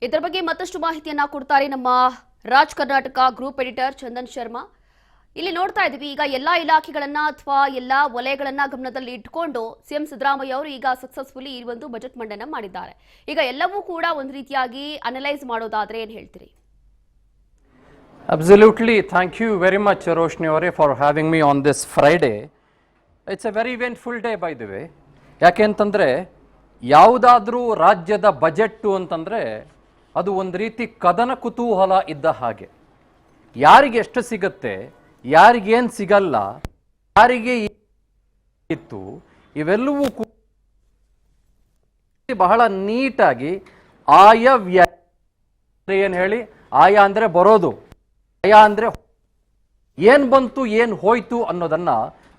ಇದರ ಬಗ್ಗೆ ಮತ್ತಷ್ಟು ಮಾಹಿತಿಯನ್ನ ಕೊಡ್ತಾರೆ ನಮ್ಮ ರಾಜ್ ಕರ್ನಾಟಕ ಗ್ರೂಪ್ ಎಡಿಟರ್ ಚಂದನ್ ಶರ್ಮಾ. ಇಲ್ಲಿ ನೋಡ್ತಾ ಇದೀವಿ, ಈಗ ಎಲ್ಲಾ ಇಲಾಖೆಗಳನ್ನ ಅಥವಾ ಎಲ್ಲಾ ವಲಯಗಳನ್ನ ಗಮನದಲ್ಲಿ ಇಟ್ಕೊಂಡು ಸಿಎಂ ಸಿದ್ದರಾಮಯ್ಯ ಅವರು ಈಗ ಸಕ್ಸಸ್ಫುಲಿ ಈ ಒಂದು ಬಜೆಟ್ ಮಂಡನೆ ಮಾಡಿದ್ದಾರೆ. ಈಗ ಎಲ್ಲವೂ ಕೂಡ ಒಂದು ರೀತಿಯಾಗಿ ಅನಲೈಸ್ ಮಾಡೋದಾದ್ರೆ ಏನ್ ಹೇಳ್ತೀರಿ? Absolutely. Thank you very much, Roshni Aure, for having me on this Friday. It's a very eventful day, by the way. ಯಾಕೆ ಅಂತಂದರೆ ಯಾವುದಾದ್ರೂ ರಾಜ್ಯದ ಬಜೆಟ್ಟು ಅಂತಂದರೆ ಅದು ಒಂದು ರೀತಿ ಕದನ ಕುತೂಹಲ ಇದ್ದ ಹಾಗೆ. ಯಾರಿಗೆ ಎಷ್ಟು ಸಿಗುತ್ತೆ, ಯಾರಿಗೇನು ಸಿಗಲ್ಲ, ಯಾರಿಗೆ ಇತ್ತು, ಇವೆಲ್ಲವೂ ಬಹಳ ನೀಟಾಗಿ ಆಯಾ ಏನು ಹೇಳಿ, ಆಯಾ ಅಂದರೆ ಬರೋದು, ಆಯಾ ಅಂದರೆ ಏನು ಬಂತು ಏನು ಹೋಯ್ತು ಅನ್ನೋದನ್ನ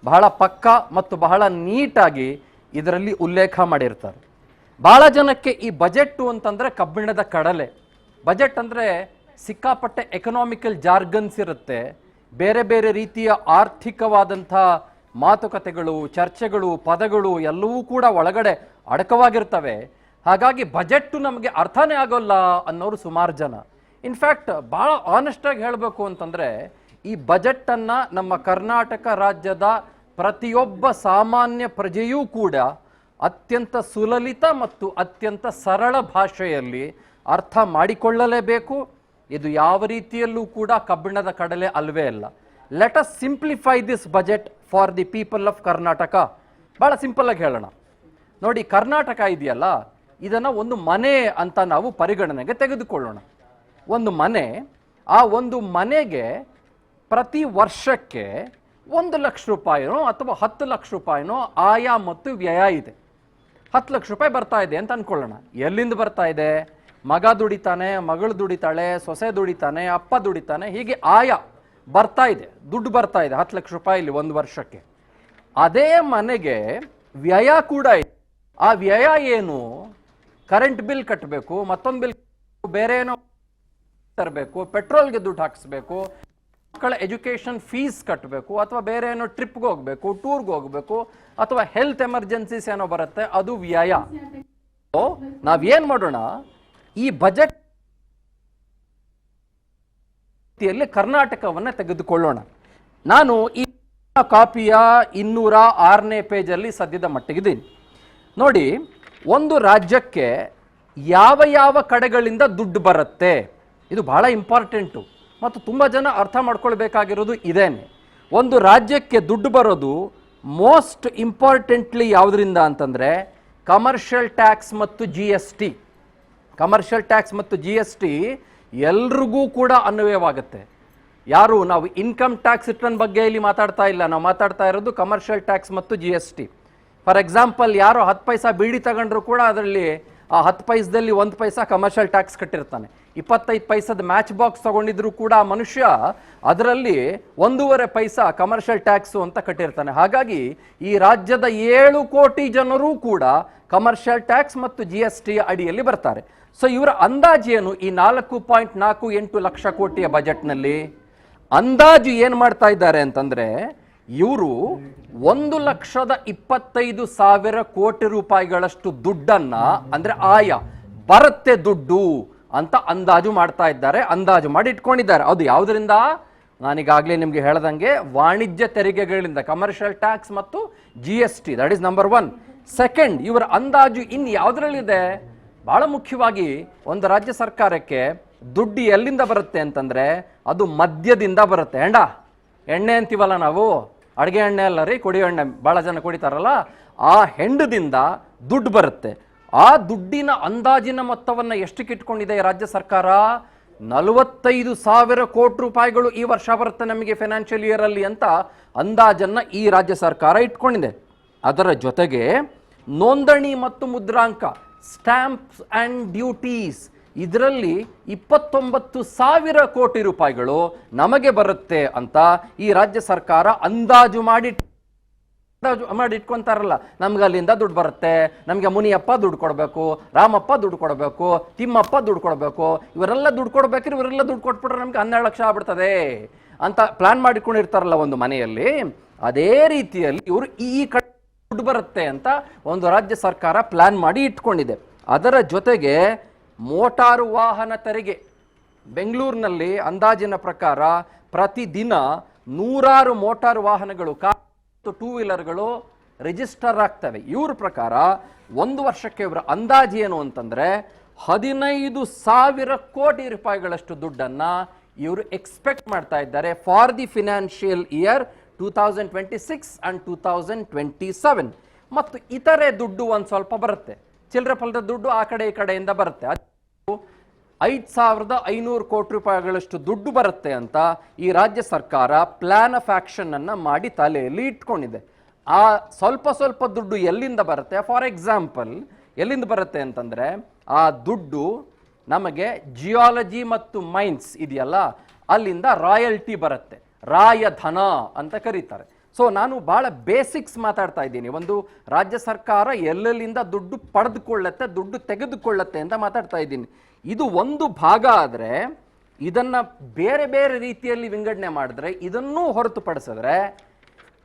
ಬಹಳ ಪಕ್ಕಾ ಮತ್ತು ಬಹಳ ನೀಟಾಗಿ ಇದರಲ್ಲಿ ಉಲ್ಲೇಖ ಮಾಡಿರ್ತಾರೆ. ಬಹಳ ಜನಕ್ಕೆ ಈ ಬಜೆಟ್ಟು ಅಂತಂದರೆ ಕಬ್ಬಿಣದ ಕಡಲೆ. ಬಜೆಟ್ ಅಂದರೆ ಸಿಕ್ಕಾಪಟ್ಟೆ ಎಕನಾಮಿಕಲ್ ಜಾರ್ಗನ್ಸ್ ಇರುತ್ತೆ, ಬೇರೆ ಬೇರೆ ರೀತಿಯ ಆರ್ಥಿಕವಾದಂಥ ಮಾತುಕತೆಗಳು, ಚರ್ಚೆಗಳು, ಪದಗಳು ಎಲ್ಲವೂ ಕೂಡ ಒಳಗಡೆ ಅಡಕವಾಗಿರ್ತವೆ. ಹಾಗಾಗಿ ಬಜೆಟ್ಟು ನಮಗೆ ಅರ್ಥನೇ ಆಗೋಲ್ಲ ಅನ್ನೋರು ಸುಮಾರು ಜನ. ಇನ್ಫ್ಯಾಕ್ಟ್ ಭಾಳ ಆನೆಸ್ಟಾಗಿ ಹೇಳಬೇಕು ಅಂತಂದರೆ ಈ ಬಜೆಟನ್ನು ನಮ್ಮ ಕರ್ನಾಟಕ ರಾಜ್ಯದ ಪ್ರತಿಯೊಬ್ಬ ಸಾಮಾನ್ಯ ಪ್ರಜೆಯೂ ಕೂಡ ಅತ್ಯಂತ ಸುಲಲಿತ ಮತ್ತು ಅತ್ಯಂತ ಸರಳ ಭಾಷೆಯಲ್ಲಿ ಅರ್ಥ ಮಾಡಿಕೊಳ್ಳಲೇಬೇಕು. ಇದು ಯಾವ ರೀತಿಯಲ್ಲೂ ಕೂಡ ಕಬ್ಬಿಣದ ಕಡಲೆ ಅಲ್ವೇ ಅಲ್ಲ. Let us simplify this budget for the people of Karnataka. ಭಾಳ ಸಿಂಪಲ್ಲಾಗಿ ಹೇಳೋಣ. ನೋಡಿ, ಕರ್ನಾಟಕ ಇದೆಯಲ್ಲ, ಇದನ್ನು ಒಂದು ಮನೆ ಅಂತ ನಾವು ಪರಿಗಣನೆಗೆ ತೆಗೆದುಕೊಳ್ಳೋಣ. ಒಂದು ಮನೆ, ಆ ಒಂದು ಮನೆಗೆ ಪ್ರತಿ ವರ್ಷಕ್ಕೆ 1 ಲಕ್ಷ ರೂಪಾಯಿನೋ ಅಥವಾ 10 ಲಕ್ಷ ರೂಪಾಯಿನೋ ಆಯ ಮತ್ತು ವ್ಯಯ ಇದೆ. 10 ಲಕ್ಷ ರೂಪಾಯಿ ಬರ್ತಾ ಇದೆ ಅಂತ ಅನ್ಕೊಳ್ಳೋಣ. ಎಲ್ಲಿಂದ ಬರ್ತಾ ಇದೆ? ಮಗ ದುಡಿತಾನೆ, ಮಗಳು ದುಡಿತಾಳೆ, ಸೊಸೆ ದುಡಿತಾನೆ, ಅಪ್ಪ ದುಡಿತಾನೆ, ಹೀಗೆ ಆಯ ಬರ್ತಾ ಇದೆ, ದುಡ್ಡು ಬರ್ತಾ ಇದೆ 10 ಲಕ್ಷ ರೂಪಾಯಿ ಇಲ್ಲಿ ಒಂದು ವರ್ಷಕ್ಕೆ. ಅದೇ ಮನೆಗೆ ವ್ಯಯ ಕೂಡ ಇದೆ. ಆ ವ್ಯಯ ಏನು? ಕರೆಂಟ್ ಬಿಲ್ ಕಟ್ಟಬೇಕು, ಮತ್ತೊಂದು ಬಿಲ್, ಬೇರೆ ಏನೋ ತರಬೇಕು, ಪೆಟ್ರೋಲ್ಗೆ ದುಡ್ಡು ಹಾಕಿಸ್ಬೇಕು, ಮಕ್ಕಳ ಎಜುಕೇಷನ್ ಫೀಸ್ ಕಟ್ಟಬೇಕು, ಅಥವಾ ಬೇರೆ ಏನೋ ಟ್ರಿಪ್ಗೆ ಹೋಗಬೇಕು, ಟೂರ್ಗೆ ಹೋಗಬೇಕು, ಅಥವಾ ಹೆಲ್ತ್ ಎಮರ್ಜೆನ್ಸೀಸ್ ಏನೋ ಬರುತ್ತೆ, ಅದು ವ್ಯಯ. ನಾವೇನ್ ಮಾಡೋಣ, ಈ ಬಜೆಟ್ ಕರ್ನಾಟಕವನ್ನ ತೆಗೆದುಕೊಳ್ಳೋಣ. ನಾನು ಈ ಕಾಪಿಯ 206ನೇ ಪೇಜಲ್ಲಿ ಸದ್ಯದ ಮಟ್ಟಿಗಿದ್ದೀನಿ. ನೋಡಿ, ಒಂದು ರಾಜ್ಯಕ್ಕೆ ಯಾವ ಯಾವ ಕಡೆಗಳಿಂದ ದುಡ್ಡು ಬರುತ್ತೆ, ಇದು ಬಹಳ ಇಂಪಾರ್ಟೆಂಟು ಮತ್ತು ತುಂಬ ಜನ ಅರ್ಥ ಮಾಡ್ಕೊಳ್ಬೇಕಾಗಿರೋದು ಇದೇನೆ. ಒಂದು ರಾಜ್ಯಕ್ಕೆ ದುಡ್ಡು ಬರೋದು ಮೋಸ್ಟ್ ಇಂಪಾರ್ಟೆಂಟ್ಲಿ ಯಾವುದರಿಂದ ಅಂತಂದರೆ ಕಮರ್ಷಿಯಲ್ ಟ್ಯಾಕ್ಸ್ ಮತ್ತು GST. ಕಮರ್ಷಿಯಲ್ ಟ್ಯಾಕ್ಸ್ ಮತ್ತು GST ಎಲ್ರಿಗೂ ಕೂಡ ಅನ್ವಯವಾಗುತ್ತೆ. ಯಾರು ನಾವು ಇನ್ಕಮ್ ಟ್ಯಾಕ್ಸ್ ರಿಟರ್ನ್ ಬಗ್ಗೆ ಇಲ್ಲಿ ಮಾತಾಡ್ತಾ ಇಲ್ಲ, ನಾವು ಮಾತಾಡ್ತಾ ಇರೋದು ಕಮರ್ಷಿಯಲ್ ಟ್ಯಾಕ್ಸ್ ಮತ್ತು GST. ಫಾರ್ ಎಕ್ಸಾಂಪಲ್, ಯಾರೋ 10 ಪೈಸಾ ಬೀಡಿ ತಗೊಂಡ್ರು ಕೂಡ ಅದರಲ್ಲಿ ಆ 10 ಪೈಸದಲ್ಲಿ 1 ಪೈಸಾ ಕಮರ್ಷಿಯಲ್ ಟ್ಯಾಕ್ಸ್ ಕಟ್ಟಿರ್ತಾನೆ. 25 ಪೈಸದ ಮ್ಯಾಚ್ ಬಾಕ್ಸ್ ತಗೊಂಡಿದ್ರು ಕೂಡ ಆ ಮನುಷ್ಯ ಅದರಲ್ಲಿ 1.5 ಪೈಸಾ ಕಮರ್ಷಿಯಲ್ ಟ್ಯಾಕ್ಸು ಅಂತ ಕಟ್ಟಿರ್ತಾನೆ. ಹಾಗಾಗಿ ಈ ರಾಜ್ಯದ 7 ಕೋಟಿ ಜನರು ಕೂಡ ಕಮರ್ಷಿಯಲ್ ಟ್ಯಾಕ್ಸ್ ಮತ್ತು GST ಅಡಿಯಲ್ಲಿ ಬರ್ತಾರೆ. ಸೊ ಇವರ ಅಂದಾಜು ಏನು? ಈ 4.48 ಲಕ್ಷ ಕೋಟಿಯ ಬಜೆಟ್ನಲ್ಲಿ ಅಂದಾಜು ಏನು ಮಾಡ್ತಾ ಇದ್ದಾರೆ ಅಂತಂದರೆ, ಇವರು 1,25,000 ಕೋಟಿ ರೂಪಾಯಿಗಳಷ್ಟು ದುಡ್ಡನ್ನ, ಅಂದರೆ ಆಯ ಬರುತ್ತೆ ದುಡ್ಡು ಅಂತ ಅಂದಾಜು ಮಾಡ್ತಾ ಇದ್ದಾರೆ, ಅಂದಾಜು ಮಾಡಿ ಇಟ್ಕೊಂಡಿದ್ದಾರೆ. ಅದು ಯಾವುದರಿಂದ? ನಾನೀಗಾಗಲೇ ನಿಮಗೆ ಹೇಳ್ದಂಗೆ ವಾಣಿಜ್ಯ ತೆರಿಗೆಗಳಿಂದ, ಕಮರ್ಷಿಯಲ್ ಟ್ಯಾಕ್ಸ್ ಮತ್ತು GST. That is number 1. Second, ಇವರ ಅಂದಾಜು ಇನ್ನು ಯಾವುದರಲ್ಲಿದೆ? ಬಹಳ ಮುಖ್ಯವಾಗಿ ಒಂದು ರಾಜ್ಯ ಸರ್ಕಾರಕ್ಕೆ ದುಡ್ಡು ಎಲ್ಲಿಂದ ಬರುತ್ತೆ ಅಂತಂದರೆ ಅದು ಮದ್ಯದಿಂದ ಬರುತ್ತೆ. ಎಣ್ಣೆ ಅಂತೀವಲ್ಲ ನಾವು, ಅಡುಗೆ ಎಣ್ಣೆ ಅಲ್ಲ ರೀ, ಕುಡಿಯೋ ಎಣ್ಣೆ ಭಾಳ ಜನ ಕುಡಿತಾರಲ್ಲ, ಆ ಹೆಂಡದಿಂದ ದುಡ್ಡು ಬರುತ್ತೆ. ಆ ದುಡ್ಡಿನ ಅಂದಾಜಿನ ಮೊತ್ತವನ್ನು ಎಷ್ಟಕ್ಕೆ ಇಟ್ಕೊಂಡಿದೆ ರಾಜ್ಯ ಸರ್ಕಾರ? 45,000 ಕೋಟಿ ರೂಪಾಯಿಗಳು ಈ ವರ್ಷ ಬರುತ್ತೆ ನಮಗೆ ಫೈನಾನ್ಷಿಯಲ್ ಇಯರ್ ಅಲ್ಲಿ ಅಂತ ಅಂದಾಜನ್ನು ಈ ರಾಜ್ಯ ಸರ್ಕಾರ ಇಟ್ಕೊಂಡಿದೆ. ಅದರ ಜೊತೆಗೆ ನೋಂದಣಿ ಮತ್ತು ಮುದ್ರಾಂಕ, ಸ್ಟ್ಯಾಂಪ್ಸ್ ಆ್ಯಂಡ್ ಡ್ಯೂಟೀಸ್, ಇದರಲ್ಲಿ 29,000 ಕೋಟಿ ರೂಪಾಯಿಗಳು ನಮಗೆ ಬರುತ್ತೆ ಅಂತ ಈ ರಾಜ್ಯ ಸರ್ಕಾರ ಅಂದಾಜು ಮಾಡಿ ಇಟ್ಕೊಂತಾರಲ್ಲ. ನಮ್ಗೆ ಅಲ್ಲಿಂದ ದುಡ್ಡು ಬರುತ್ತೆ, ನಮಗೆ ಮುನಿಯಪ್ಪ ದುಡ್ಡು ಕೊಡಬೇಕು, ರಾಮಪ್ಪ ದುಡ್ಡು ಕೊಡಬೇಕು, ತಿಮ್ಮಪ್ಪ ದುಡ್ಡು ಕೊಡಬೇಕು, ಇವರೆಲ್ಲ ದುಡ್ಡು ಕೊಡ್ಬೇಕ್ರಿ, ಇವರೆಲ್ಲ ದುಡ್ಡು ಕೊಟ್ಬಿಟ್ರೆ ನಮ್ಗೆ 12 ಲಕ್ಷ ಆಗ್ಬಿಡ್ತದೆ ಅಂತ ಪ್ಲಾನ್ ಮಾಡಿಕೊಂಡಿರ್ತಾರಲ್ಲ ಒಂದು ಮನೆಯಲ್ಲಿ. ಅದೇ ರೀತಿಯಲ್ಲಿ ಇವರು ಈ ಕಡೆ ದುಡ್ಡು ಬರುತ್ತೆ ಅಂತ ಒಂದು ರಾಜ್ಯ ಸರ್ಕಾರ ಪ್ಲಾನ್ ಮಾಡಿ ಇಟ್ಕೊಂಡಿದೆ. ಅದರ ಜೊತೆಗೆ ಮೋಟಾರು ವಾಹನ ತೆರಿಗೆ. ಬೆಂಗಳೂರಿನಲ್ಲಿ ಅಂದಾಜಿನ ಪ್ರಕಾರ ಪ್ರತಿದಿನ 100 ಮೋಟಾರು ವಾಹನಗಳು, ಕಾರ್ ಮತ್ತು ಟೂ ವೀಲರ್ಗಳು ರಿಜಿಸ್ಟರ್ ಆಗ್ತವೆ. ಇವ್ರ ಪ್ರಕಾರ ಒಂದು ವರ್ಷಕ್ಕೆ ಇವರ ಅಂದಾಜು ಏನು ಅಂತಂದ್ರೆ 15,000 ಕೋಟಿ ರೂಪಾಯಿಗಳಷ್ಟು ದುಡ್ಡನ್ನ ಇವರು ಎಕ್ಸ್ಪೆಕ್ಟ್ ಮಾಡ್ತಾ ಇದ್ದಾರೆ for the financial year 2026 and 2027. ಮತ್ತು ಇತರೆ ದುಡ್ಡು ಒಂದು ಸ್ವಲ್ಪ ಬರುತ್ತೆ, ಚಿಲ್ಲರೆ ಪಲ್ಲದ ದುಡ್ಡು ಆ ಕಡೆ ಈ ಕಡೆಯಿಂದ ಬರುತ್ತೆ. 5,500 ಕೋಟಿ ರೂಪಾಯಿಗಳಷ್ಟು ದುಡ್ಡು ಬರುತ್ತೆ ಅಂತ ಈ ರಾಜ್ಯ ಸರ್ಕಾರ ಪ್ಲಾನ್ ಆಫ್ ಆಕ್ಷನ್ ಅನ್ನ ಮಾಡಿ ತಲೆಯಲ್ಲಿ ಇಟ್ಕೊಂಡಿದೆ. ಆ ಸ್ವಲ್ಪ ಸ್ವಲ್ಪ ದುಡ್ಡು ಎಲ್ಲಿಂದ ಬರುತ್ತೆ? ಫಾರ್ ಎಕ್ಸಾಂಪಲ್ ಎಲ್ಲಿಂದ ಬರುತ್ತೆ ಅಂತಂದ್ರೆ, ಆ ದುಡ್ಡು ನಮಗೆ ಜಿಯಾಲಜಿ ಮತ್ತು ಮೈನ್ಸ್ ಇದೆಯಲ್ಲ, ಅಲ್ಲಿಂದ ರಾಯಲ್ಟಿ ಬರುತ್ತೆ, ರಾಯಧನ ಅಂತ ಕರೀತಾರೆ. ಸೊ ನಾನು ಬಹಳ ಬೇಸಿಕ್ಸ್ ಮಾತಾಡ್ತಾ ಇದ್ದೀನಿ. ಒಂದು ರಾಜ್ಯ ಸರ್ಕಾರ ಎಲ್ಲೆಲ್ಲಿಂದ ದುಡ್ಡು ಪಡೆದುಕೊಳ್ಳುತ್ತೆ, ದುಡ್ಡು ತೆಗೆದುಕೊಳ್ಳುತ್ತೆ ಅಂತ ಮಾತಾಡ್ತಾ ಇದ್ದೀನಿ. ಇದು ಒಂದು ಭಾಗ ಆದರೆ ಇದನ್ನ ಬೇರೆ ಬೇರೆ ರೀತಿಯಲ್ಲಿ ವಿಂಗಡಣೆ ಮಾಡಿದ್ರೆ, ಇದನ್ನೂ ಹೊರತುಪಡಿಸಿದ್ರೆ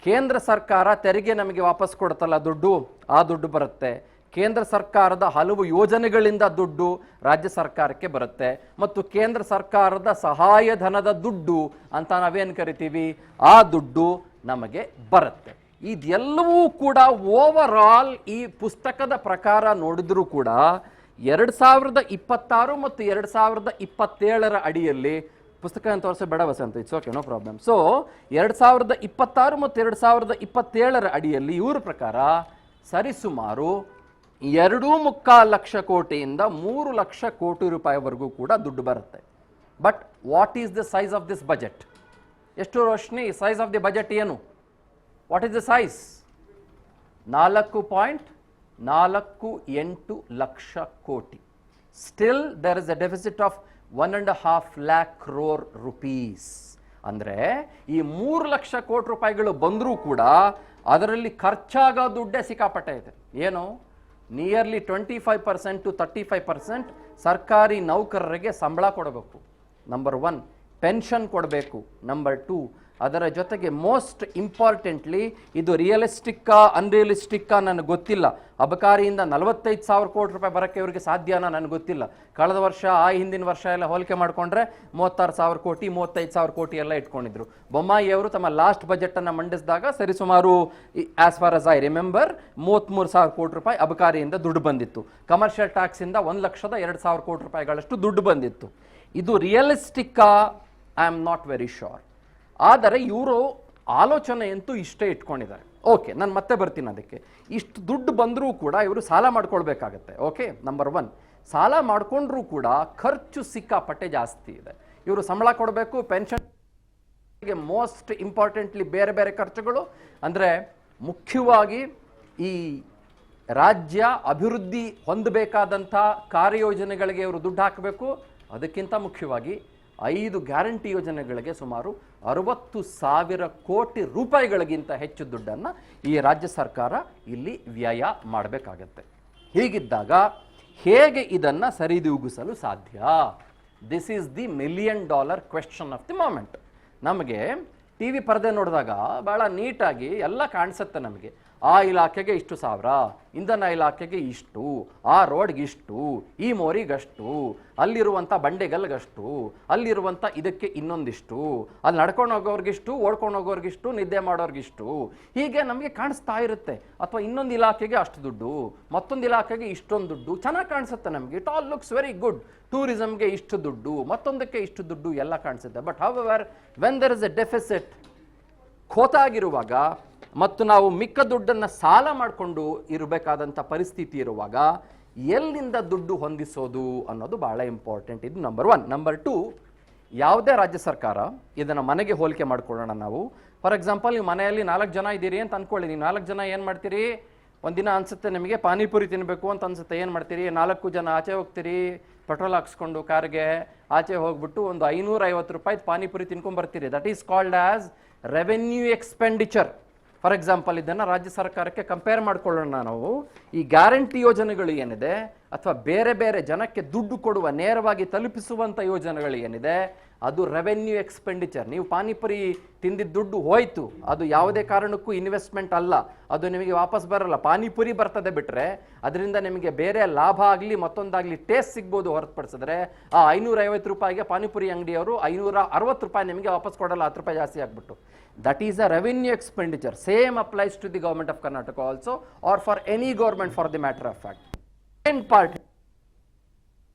ಕೇಂದ್ರ ಸರ್ಕಾರ ತೆರಿಗೆ ನಮಗೆ ವಾಪಸ್ ಕೊಡುತ್ತಲ್ಲ ದುಡ್ಡು, ಆ ದುಡ್ಡು ಬರುತ್ತೆ. ಕೇಂದ್ರ ಸರ್ಕಾರದ ಹಲವು ಯೋಜನೆಗಳಿಂದ ದುಡ್ಡು ರಾಜ್ಯ ಸರ್ಕಾರಕ್ಕೆ ಬರುತ್ತೆ. ಮತ್ತು ಕೇಂದ್ರ ಸರ್ಕಾರದ ಸಹಾಯಧನದ ದುಡ್ಡು ಅಂತ ನಾವೇನು ಕರಿತೀವಿ, ಆ ದುಡ್ಡು ನಮಗೆ ಬರುತ್ತೆ. ಇದೆಲ್ಲವೂ ಕೂಡ ಓವರ್ ಆಲ್ ಈ ಪುಸ್ತಕದ ಪ್ರಕಾರ ನೋಡಿದ್ರೂ ಕೂಡ 2026 ಮತ್ತು 2027 ಅಡಿಯಲ್ಲಿ, ಪುಸ್ತಕ ಅಂತ ತೋರಿಸ ಬೇಡ Vasanth, it's okay, no problem. So 2026 ಮತ್ತು 2027 ಅಡಿಯಲ್ಲಿ ಇವ್ರ ಪ್ರಕಾರ ಸರಿಸುಮಾರು 2.25 ಲಕ್ಷ ಕೋಟಿಯಿಂದ 3 ಲಕ್ಷ ಕೋಟಿ ರೂಪಾಯಿವರೆಗೂ ಕೂಡ ದುಡ್ಡು ಬರುತ್ತೆ. But what is the size of this budget? ಎಷ್ಟು Roshni size of the budget ಏನು? What is the size? 4.48 lakh ಕೋಟಿ. Still there is a deficit of 1.5 lakh crore rupees. ಅಂದರೆ ಈ 3 ಲಕ್ಷ ಕೋಟಿ ರೂಪಾಯಿಗಳು ಬಂದರೂ ಕೂಡ ಅದರಲ್ಲಿ ಖರ್ಚಾಗೋ ದುಡ್ಡೇ ಸಿಕ್ಕಾಪಟ್ಟೆ ಇದೆ. ಏನು? ನಿಯರ್ಲಿ 25% to 35% ಸರ್ಕಾರಿ ನೌಕರರಿಗೆ ಸಂಬಳ ಕೊಡಬೇಕು. ನಂಬರ್ 1 ಪೆನ್ಷನ್ ಕೊಡಬೇಕು. ನಂಬರ್ 2 ಅದರ ಜೊತೆಗೆ ಮೋಸ್ಟ್ ಇಂಪಾರ್ಟೆಂಟ್ಲಿ, ಇದು ರಿಯಲಿಸ್ಟಿಕ್ಕಾ ಅನ್ರಿಯಲಿಸ್ಟಿಕ್ಕಾ ನನಗೆ ಗೊತ್ತಿಲ್ಲ, ಅಬಕಾರಿಯಿಂದ 45,000 ಕೋಟಿ ರೂಪಾಯಿ ಬರೋಕ್ಕೆ ಇವರಿಗೆ ಸಾಧ್ಯನಾ ನನಗೆ ಗೊತ್ತಿಲ್ಲ. ಕಳೆದ ವರ್ಷ ಆ ಹಿಂದಿನ ವರ್ಷ ಎಲ್ಲ ಹೋಲಿಕೆ ಮಾಡಿಕೊಂಡ್ರೆ 36,000 ಕೋಟಿ 35,000 ಕೋಟಿ ಎಲ್ಲ ಇಟ್ಕೊಂಡಿದ್ರು. ಬೊಮ್ಮಾಯಿ ಅವರು ತಮ್ಮ ಲಾಸ್ಟ್ ಬಜೆಟನ್ನು ಮಂಡಿಸಿದಾಗ ಸರಿಸುಮಾರು as for as I remember 33,000 ಕೋಟಿ ರೂಪಾಯಿ ಅಬಕಾರಿಯಿಂದ ದುಡ್ಡು ಬಂದಿತ್ತು. ಕಮರ್ಷಿಯಲ್ ಟ್ಯಾಕ್ಸಿಂದ 1,02,000 ಕೋಟಿ ರೂಪಾಯಿಗಳಷ್ಟು ದುಡ್ಡು ಬಂದಿತ್ತು. ಇದು ರಿಯಲಿಸ್ಟಿಕ್ಕಾ? I am not very sure. ಆದರೆ ಇವರು ಆಲೋಚನೆಯಂತೂ ಇಷ್ಟೇ ಇಟ್ಕೊಂಡಿದ್ದಾರೆ. ಓಕೆ, ನಾನು ಮತ್ತೆ ಬರ್ತೀನಿ ಅದಕ್ಕೆ. ಇಷ್ಟು ದುಡ್ಡು ಬಂದರೂ ಕೂಡ ಇವರು ಸಾಲ ಮಾಡ್ಕೊಳ್ಬೇಕಾಗತ್ತೆ. ಓಕೆ, ನಂಬರ್ 1 ಸಾಲ ಮಾಡಿಕೊಂಡ್ರೂ ಕೂಡ ಖರ್ಚು ಸಿಕ್ಕಾಪಟ್ಟೆ ಜಾಸ್ತಿ ಇದೆ. ಇವರು ಸಂಬಳ ಕೊಡಬೇಕು, ಪೆನ್ಷನ್ಗೆ ಮೋಸ್ಟ್ ಇಂಪಾರ್ಟೆಂಟ್ಲಿ ಬೇರೆ ಬೇರೆ ಖರ್ಚುಗಳು. ಅಂದರೆ ಮುಖ್ಯವಾಗಿ ಈ ರಾಜ್ಯ ಅಭಿವೃದ್ಧಿ ಹೊಂದಬೇಕಾದಂಥ ಕಾರ್ಯಯೋಜನೆಗಳಿಗೆ ಇವರು ದುಡ್ಡು ಹಾಕಬೇಕು. ಅದಕ್ಕಿಂತ ಮುಖ್ಯವಾಗಿ 5 ಗ್ಯಾರಂಟಿ ಯೋಜನೆಗಳಿಗೆ ಸುಮಾರು 60,000 ಕೋಟಿ ರೂಪಾಯಿಗಳಿಗಿಂತ ಹೆಚ್ಚು ದುಡ್ಡನ್ನು ಈ ರಾಜ್ಯ ಸರ್ಕಾರ ಇಲ್ಲಿ ವ್ಯಯ ಮಾಡಬೇಕಾಗತ್ತೆ. ಹೀಗಿದ್ದಾಗ ಹೇಗೆ ಇದನ್ನು ಸರಿದೂಗಿಸಲು ಸಾಧ್ಯ? This is the $1 million question of the moment. ನಮಗೆ ಟಿ ವಿ ಪರದೆ ನೋಡಿದಾಗ ಭಾಳ ನೀಟಾಗಿ ಎಲ್ಲ ಕಾಣಿಸುತ್ತೆ ನಮಗೆ. ಆ ಇಲಾಖೆಗೆ ಇಷ್ಟು ಸಾವಿರ, ಇಂಧನ ಇಲಾಖೆಗೆ ಇಷ್ಟು, ಆ ರೋಡ್ಗೆ ಇಷ್ಟು, ಈ ಮೋರಿಗಷ್ಟು, ಅಲ್ಲಿರುವಂಥ ಬಂಡೆಗಲ್ಗಷ್ಟು, ಅಲ್ಲಿರುವಂಥ ಇದಕ್ಕೆ ಇನ್ನೊಂದಿಷ್ಟು, ಅಲ್ಲಿ ನಡ್ಕೊಂಡು ಹೋಗೋರ್ಗಿಷ್ಟು, ಓಡ್ಕೊಂಡು ಹೋಗೋರ್ಗಿಷ್ಟು, ನಿದ್ದೆ ಮಾಡೋರ್ಗಿಷ್ಟು, ಹೀಗೆ ನಮಗೆ ಕಾಣಿಸ್ತಾ ಇರುತ್ತೆ. ಅಥವಾ ಇನ್ನೊಂದು ಇಲಾಖೆಗೆ ಅಷ್ಟು ದುಡ್ಡು, ಮತ್ತೊಂದು ಇಲಾಖೆಗೆ ಇಷ್ಟೊಂದು ದುಡ್ಡು, ಚೆನ್ನಾಗಿ ಕಾಣಿಸುತ್ತೆ ನಮಗೆ. It all looks very good. ಟೂರಿಸಮ್ಗೆ ಇಷ್ಟು ದುಡ್ಡು, ಮತ್ತೊಂದಕ್ಕೆ ಇಷ್ಟು ದುಡ್ಡು ಎಲ್ಲ ಕಾಣಿಸುತ್ತೆ. But however when there is a deficit, ಖೋತಾಗಿರುವಾಗ ಮತ್ತು ನಾವು ಮಿಕ್ಕ ದುಡ್ಡನ್ನು ಸಾಲ ಮಾಡಿಕೊಂಡು ಇರಬೇಕಾದಂಥ ಪರಿಸ್ಥಿತಿ ಇರುವಾಗ ಎಲ್ಲಿಂದ ದುಡ್ಡು ಹೊಂದಿಸೋದು ಅನ್ನೋದು ಭಾಳ ಇಂಪಾರ್ಟೆಂಟ್. ಇದು ನಂಬರ್ 1. ನಂಬರ್ 2, ಯಾವುದೇ ರಾಜ್ಯ ಸರ್ಕಾರ ಇದನ್ನು ಮನೆಗೆ ಹೋಲಿಕೆ ಮಾಡ್ಕೊಳ್ಳೋಣ ನಾವು. ಫಾರ್ ಎಕ್ಸಾಂಪಲ್, ನೀವು ಮನೆಯಲ್ಲಿ 4 ಜನ ಇದ್ದೀರಿ ಅಂತ ಅಂದ್ಕೊಳ್ಳಿ. ನೀವು 4 ಜನ ಏನು ಮಾಡ್ತೀರಿ? ಒಂದಿನ ಅನಿಸುತ್ತೆ ನಿಮಗೆ ಪಾನಿಪುರಿ ತಿನ್ನಬೇಕು ಅಂತ ಅನಿಸುತ್ತೆ. ಏನು ಮಾಡ್ತೀರಿ? 4 ಜನ ಆಚೆ ಹೋಗ್ತೀರಿ, ಪೆಟ್ರೋಲ್ ಹಾಕ್ಸ್ಕೊಂಡು ಕಾರಿಗೆ ಆಚೆ ಹೋಗ್ಬಿಟ್ಟು ಒಂದು 550 ರೂಪಾಯಿ ಪಾನಿಪುರಿ ತಿನ್ಕೊಂಡ್ಬರ್ತೀರಿ. That is called as revenue expenditure. For example, ಇದನ್ನು ರಾಜ್ಯ ಸರ್ಕಾರಕ್ಕೆ ಕಂಪೇರ್ ಮಾಡ್ಕೊಳ್ಳೋಣ ನಾವು. ಈ ಗ್ಯಾರಂಟಿ ಯೋಜನೆಗಳು ಏನಿದೆ ಅಥವಾ ಬೇರೆ ಬೇರೆ ಜನಕ್ಕೆ ದುಡ್ಡು ಕೊಡುವ, ನೇರವಾಗಿ ತಲುಪಿಸುವಂಥ ಯೋಜನೆಗಳು ಏನಿದೆ, ಅದು ರೆವೆನ್ಯೂ ಎಕ್ಸ್ಪೆಂಡಿಚರ್. ನೀವು ಪಾನಿಪುರಿ ತಿಂದಿದ್ದ ದುಡ್ಡು ಹೋಯ್ತು, ಅದು ಯಾವುದೇ ಕಾರಣಕ್ಕೂ ಇನ್ವೆಸ್ಟ್ಮೆಂಟ್ ಅಲ್ಲ, ಅದು ನಿಮಗೆ ವಾಪಸ್ ಬರಲ್ಲ. ಪಾನಿಪುರಿ ಬರ್ತದೆ ಬಿಟ್ಟರೆ ಅದರಿಂದ ನಿಮಗೆ ಬೇರೆ ಲಾಭ ಆಗಲಿ ಮತ್ತೊಂದಾಗಲಿ ಟೇಸ್ಟ್ ಸಿಗ್ಬೋದು ಹೊರತುಪಡಿಸಿದ್ರೆ ಆ 550 ರೂಪಾಯಿಗೆ ಪಾನಿಪುರಿ ಅಂಗಡಿಯವರು 560 ರೂಪಾಯಿ ನಿಮಗೆ ವಾಪಸ್ ಕೊಡಲ್ಲ, 10 ರೂಪಾಯಿ ಜಾಸ್ತಿ ಆಗ್ಬಿಟ್ಟು. That is a revenue expenditure. Same applies to the government of Karnataka also, or for any government for the matter of fact. Second part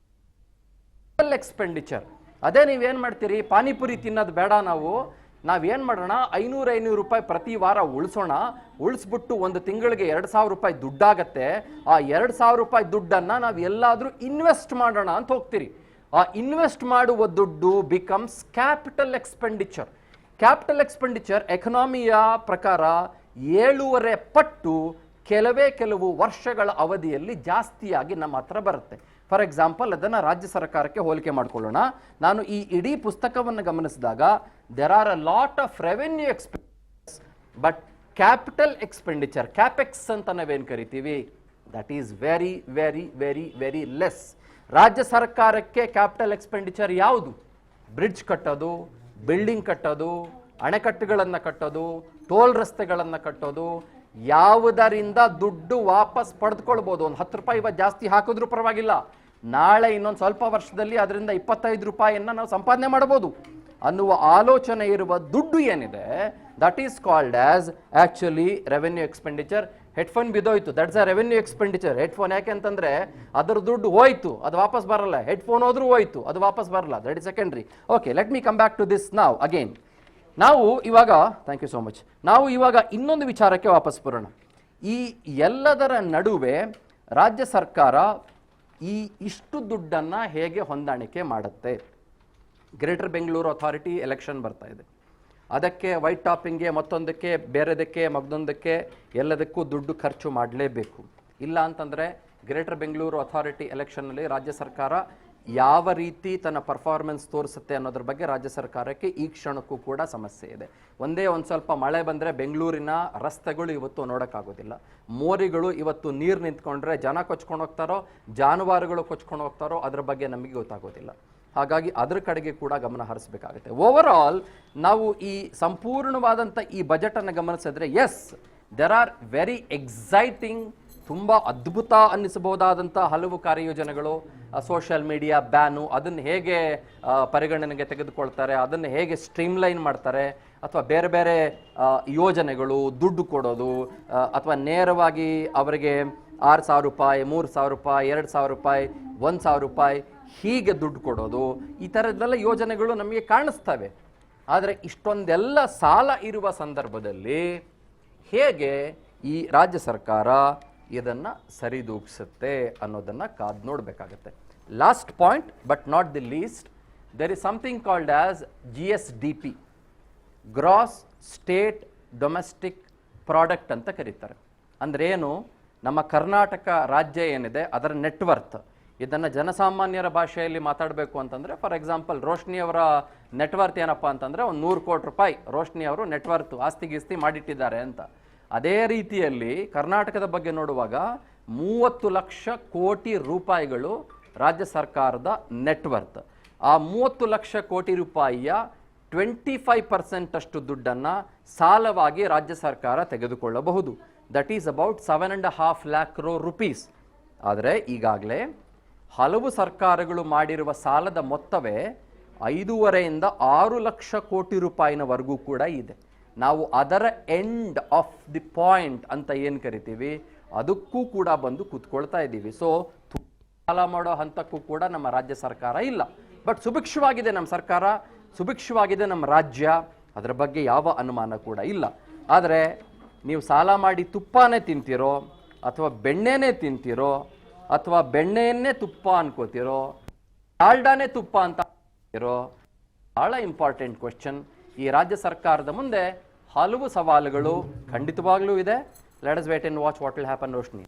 expenditure. ಅದೇ ನೀವೇನ್ ಮಾಡ್ತೀರಿ, ಪಾನಿಪುರಿ ತಿನ್ನೋದು ಬೇಡ, ನಾವೇನ್ ಮಾಡೋಣ, 500 ರೂಪಾಯಿ ಪ್ರತಿ ವಾರ ಉಳಿಸೋಣ, ಉಳಿಸ್ಬಿಟ್ಟು ಒಂದು ತಿಂಗಳಿಗೆ 2000 ರೂಪಾಯಿ ದುಡ್ಡಾಗತ್ತೆ, ಆ 2000 ರೂಪಾಯಿ ದುಡ್ಡನ್ನ ನಾವು ಎಲ್ಲಾದ್ರೂ ಇನ್ವೆಸ್ಟ್ ಮಾಡೋಣ ಅಂತ ಹೋಗ್ತೀರಿ. ಆ ಇನ್ವೆಸ್ಟ್ ಮಾಡುವ ದುಡ್ಡು becomes capital expenditure. Capital expenditure ಎಕನಾಮಿಯ ಪ್ರಕಾರ 7.5 ಪಟ್ಟು ಕೆಲವು ವರ್ಷಗಳ ಅವಧಿಯಲ್ಲಿ ಜಾಸ್ತಿಯಾಗಿ ನಮ್ಮ ಹತ್ರ ಬರುತ್ತೆ. ಫಾರ್ ಎಕ್ಸಾಂಪಲ್ ಅದನ್ನು ರಾಜ್ಯ ಸರ್ಕಾರಕ್ಕೆ ಹೋಲಿಕೆ ಮಾಡ್ಕೊಳ್ಳೋಣ. ನಾನು ಈ ಇಡೀ ಪುಸ್ತಕವನ್ನು ಗಮನಿಸಿದಾಗ there are a lot of revenue expenditures, but capital expenditure capex ಅಂತ ನಾವೇನು ಕರಿತೀವಿ, that is very very very very less. ರಾಜ್ಯ ಸರ್ಕಾರಕ್ಕೆ ಕ್ಯಾಪಿಟಲ್ ಎಕ್ಸ್ಪೆಂಡಿಚರ್ ಯಾವುದು? ಬ್ರಿಡ್ಜ್ ಕಟ್ಟೋದು, ಬಿಲ್ಡಿಂಗ್ ಕಟ್ಟೋದು, ಅಣೆಕಟ್ಟುಗಳನ್ನು ಕಟ್ಟೋದು, ಟೋಲ್ ರಸ್ತೆಗಳನ್ನು ಕಟ್ಟೋದು, ಯಾವುದರಿಂದ ದುಡ್ಡು ವಾಪಸ್ ಪಡೆದುಕೊಳ್ಬೋದು. ಒಂದು 10 ರೂಪಾಯಿ ಇವತ್ತು ಜಾಸ್ತಿ ಹಾಕಿದ್ರೂ ಪರವಾಗಿಲ್ಲ, ನಾಳೆ ಇನ್ನೊಂದು ಸ್ವಲ್ಪ ವರ್ಷದಲ್ಲಿ ಅದರಿಂದ 25 ರೂಪಾಯಿಯನ್ನು ನಾವು ಸಂಪಾದನೆ ಮಾಡಬಹುದು ಅನ್ನುವ ಆಲೋಚನೆ ಇರುವ ದುಡ್ಡು ಏನಿದೆ, that is called as actually revenue expenditure. Headphone ಬಿದ್ದೋಯ್ತು, that's a revenue expenditure. Headphone ಯಾಕೆ ಅಂತಂದ್ರೆ ಅದರ ದುಡ್ಡು ಹೋಯ್ತು, ಅದು ವಾಪಸ್ ಬರಲ್ಲ. ಹೆಡ್ಫೋನ್ ಹೋದ್ರೂ ಹೋಯ್ತು, ಅದು ವಾಪಸ್ ಬರಲ್ಲ, that is secondary. Okay, let me come back to this now again. ನಾವು ಇವಾಗ ಥ್ಯಾಂಕ್ ಯು ಸೋ ಮಚ್. ನಾವು ಇವಾಗ ಇನ್ನೊಂದು ವಿಚಾರಕ್ಕೆ ವಾಪಸ್ ಬರೋಣ. ಈ ಎಲ್ಲದರ ನಡುವೆ ರಾಜ್ಯ ಸರ್ಕಾರ ಇಷ್ಟು ದುಡ್ಡನ್ನು ಹೇಗೆ ಹೊಂದಾಣಿಕೆ ಮಾಡುತ್ತೆ? ಗ್ರೇಟರ್ ಬೆಂಗಳೂರು ಅಥಾರಿಟಿ ಎಲೆಕ್ಷನ್ ಬರ್ತಾ ಇದೆ, ಅದಕ್ಕೆ ವೈಟ್ ಟಾಪಿಂಗ್ಗೆ, ಮತ್ತೊಂದಕ್ಕೆ, ಬೇರೆದಕ್ಕೆ, ಮಗದೊಂದಕ್ಕೆ, ಎಲ್ಲದಕ್ಕೂ ದುಡ್ಡು ಖರ್ಚು ಮಾಡಲೇಬೇಕು. ಇಲ್ಲ ಅಂತಂದರೆ ಗ್ರೇಟರ್ ಬೆಂಗಳೂರು ಅಥಾರಿಟಿ ಎಲೆಕ್ಷನ್ನಲ್ಲಿ ರಾಜ್ಯ ಸರ್ಕಾರ ಯಾವ ರೀತಿ ತನ್ನ ಪರ್ಫಾರ್ಮೆನ್ಸ್ ತೋರಿಸುತ್ತೆ ಅನ್ನೋದ್ರ ಬಗ್ಗೆ ರಾಜ್ಯ ಸರ್ಕಾರಕ್ಕೆ ಈ ಕ್ಷಣಕ್ಕೂ ಕೂಡ ಸಮಸ್ಯೆ ಇದೆ. ಒಂದೇ ಒಂದು ಸ್ವಲ್ಪ ಮಳೆ ಬಂದರೆ ಬೆಂಗಳೂರಿನ ರಸ್ತೆಗಳು ಇವತ್ತು ನೋಡೋಕ್ಕಾಗೋದಿಲ್ಲ. ಮೋರಿಗಳು ಇವತ್ತು ನೀರು ನಿಂತ್ಕೊಂಡ್ರೆ ಜನ ಕೊಚ್ಕೊಂಡು ಹೋಗ್ತಾರೋ, ಜಾನುವಾರುಗಳು ಕೊಚ್ಕೊಂಡು ಹೋಗ್ತಾರೋ, ಅದ್ರ ಬಗ್ಗೆ ನಮಗೆ ಗೊತ್ತಾಗೋದಿಲ್ಲ. ಹಾಗಾಗಿ ಅದ್ರ ಕಡೆಗೆ ಕೂಡ ಗಮನ ಹರಿಸಬೇಕಾಗುತ್ತೆ. ಓವರ್ ಆಲ್ ನಾವು ಈ ಸಂಪೂರ್ಣವಾದಂಥ ಈ ಬಜೆಟನ್ನು ಗಮನಿಸಿದ್ರೆ, yes there are very exciting, ತುಂಬ ಅದ್ಭುತ ಅನ್ನಿಸಬಹುದಾದಂಥ ಹಲವು ಕಾರ್ಯಯೋಜನೆಗಳು. ಸೋಷಿಯಲ್ ಮೀಡಿಯಾ ಬ್ಯಾನು, ಅದನ್ನು ಹೇಗೆ ಪರಿಗಣನೆಗೆ ತೆಗೆದುಕೊಳ್ತಾರೆ, ಅದನ್ನು ಹೇಗೆ ಸ್ಟ್ರೀಮ್ಲೈನ್ ಮಾಡ್ತಾರೆ, ಅಥವಾ ಬೇರೆ ಬೇರೆ ಯೋಜನೆಗಳು, ದುಡ್ಡು ಕೊಡೋದು, ಅಥವಾ ನೇರವಾಗಿ ಅವರಿಗೆ 6,000 ರೂಪಾಯಿ, 3,000 ರೂಪಾಯಿ, 2,000 ರೂಪಾಯಿ, 1,000 ರೂಪಾಯಿ ಹೀಗೆ ದುಡ್ಡು ಕೊಡೋದು, ಈ ಥರದ್ದೆಲ್ಲ ಯೋಜನೆಗಳು ನಮಗೆ ಕಾಣಿಸ್ತವೆ. ಆದರೆ ಇಷ್ಟೊಂದೆಲ್ಲ ಸಾಲ ಇರುವ ಸಂದರ್ಭದಲ್ಲಿ ಹೇಗೆ ಈ ರಾಜ್ಯ ಸರ್ಕಾರ ಇದನ್ನು ಸರಿದೂಗಿಸುತ್ತೆ ಅನ್ನೋದನ್ನು ಕಾದು ನೋಡಬೇಕಾಗತ್ತೆ. Last point but not the least, there is something called as GSDP, gross state domestic product ಅಂತ ಕರೀತಾರೆ. ಅಂದರೆ ಏನು? ನಮ್ಮ ಕರ್ನಾಟಕ ರಾಜ್ಯ ಏನಿದೆ ಅದರ ನೆಟ್ವರ್ತ್. ಇದನ್ನು ಜನಸಾಮಾನ್ಯರ ಭಾಷೆಯಲ್ಲಿ ಮಾತಾಡಬೇಕು ಅಂತಂದರೆ, ಫಾರ್ ಎಕ್ಸಾಂಪಲ್ ರೋಶ್ನಿಯವರ ನೆಟ್ವರ್ತ್ ಏನಪ್ಪ ಅಂತಂದರೆ ಒಂದು 100 ಕೋಟಿ ರೂಪಾಯಿ ರೋಶ್ನಿಯವರು ನೆಟ್ವರ್ತ್ ಆಸ್ತಿ ಗೀಸ್ತಿ ಮಾಡಿಟ್ಟಿದ್ದಾರೆ ಅಂತ. ಅದೇ ರೀತಿಯಲ್ಲಿ ಕರ್ನಾಟಕದ ಬಗ್ಗೆ ನೋಡುವಾಗ 30 ಲಕ್ಷ ಕೋಟಿ ರೂಪಾಯಿಗಳು ರಾಜ್ಯ ಸರ್ಕಾರದ ನೆಟ್ವರ್ತ್. ಆ 30 ಲಕ್ಷ ಕೋಟಿ ರೂಪಾಯಿಯ 25% ಅಷ್ಟು ದುಡ್ಡನ್ನು ಸಾಲವಾಗಿ ರಾಜ್ಯ ಸರ್ಕಾರ ತೆಗೆದುಕೊಳ್ಳಬಹುದು. That is about 7.5 lakh crore rupees. ಆದರೆ ಈಗಾಗಲೇ ಹಲವು ಸರ್ಕಾರಗಳು ಮಾಡಿರುವ ಸಾಲದ ಮೊತ್ತವೇ 5.5 ಇಂದ 6 ಲಕ್ಷ ಕೋಟಿ ರೂಪಾಯಿನವರೆಗೂ ಕೂಡ ಇದೆ. ನಾವು ಅದರ ಎಂಡ್ ಆಫ್ ದಿ ಪಾಯಿಂಟ್ ಅಂತ ಏನು ಕರಿತೀವಿ, ಅದಕ್ಕೂ ಕೂಡ ಬಂದು ಕೂತ್ಕೊಳ್ತಾ ಇದ್ದೀವಿ. ಸೊ ಸಾಲ ಮಾಡೋ ಹಂತಕ್ಕೂ ಕೂಡ ನಮ್ಮ ರಾಜ್ಯ ಸರ್ಕಾರ ಇಲ್ಲ. ಬಟ್ ಸುಭಿಕ್ಷವಾಗಿದೆ ನಮ್ಮ ಸರ್ಕಾರ, ಸುಭಿಕ್ಷವಾಗಿದೆ ನಮ್ಮ ರಾಜ್ಯ, ಅದರ ಬಗ್ಗೆ ಯಾವ ಅನುಮಾನ ಕೂಡ ಇಲ್ಲ. ಆದರೆ ನೀವು ಸಾಲ ಮಾಡಿ ತುಪ್ಪನೇ ತಿಂತೀರೋ, ಅಥವಾ ಬೆಣ್ಣೆನೇ ತಿಂತೀರೋ, ಅಥವಾ ಬೆಣ್ಣೆಯನ್ನೇ ತುಪ್ಪ ಅನ್ಕೋತಿರೋ, ಡಾಲ್ಡಾನೇ ತುಪ್ಪ ಅಂತ ಇರೋ, ಬಹಳ ಇಂಪಾರ್ಟೆಂಟ್ ಕ್ವೆಶ್ಚನ್. ಈ ರಾಜ್ಯ ಸರ್ಕಾರದ ಮುಂದೆ ಹಲವು ಸವಾಲುಗಳು ಖಂಡಿತವಾಗ್ಲೂ ಇದೆ. Let us wait and watch what will happen. Roshni.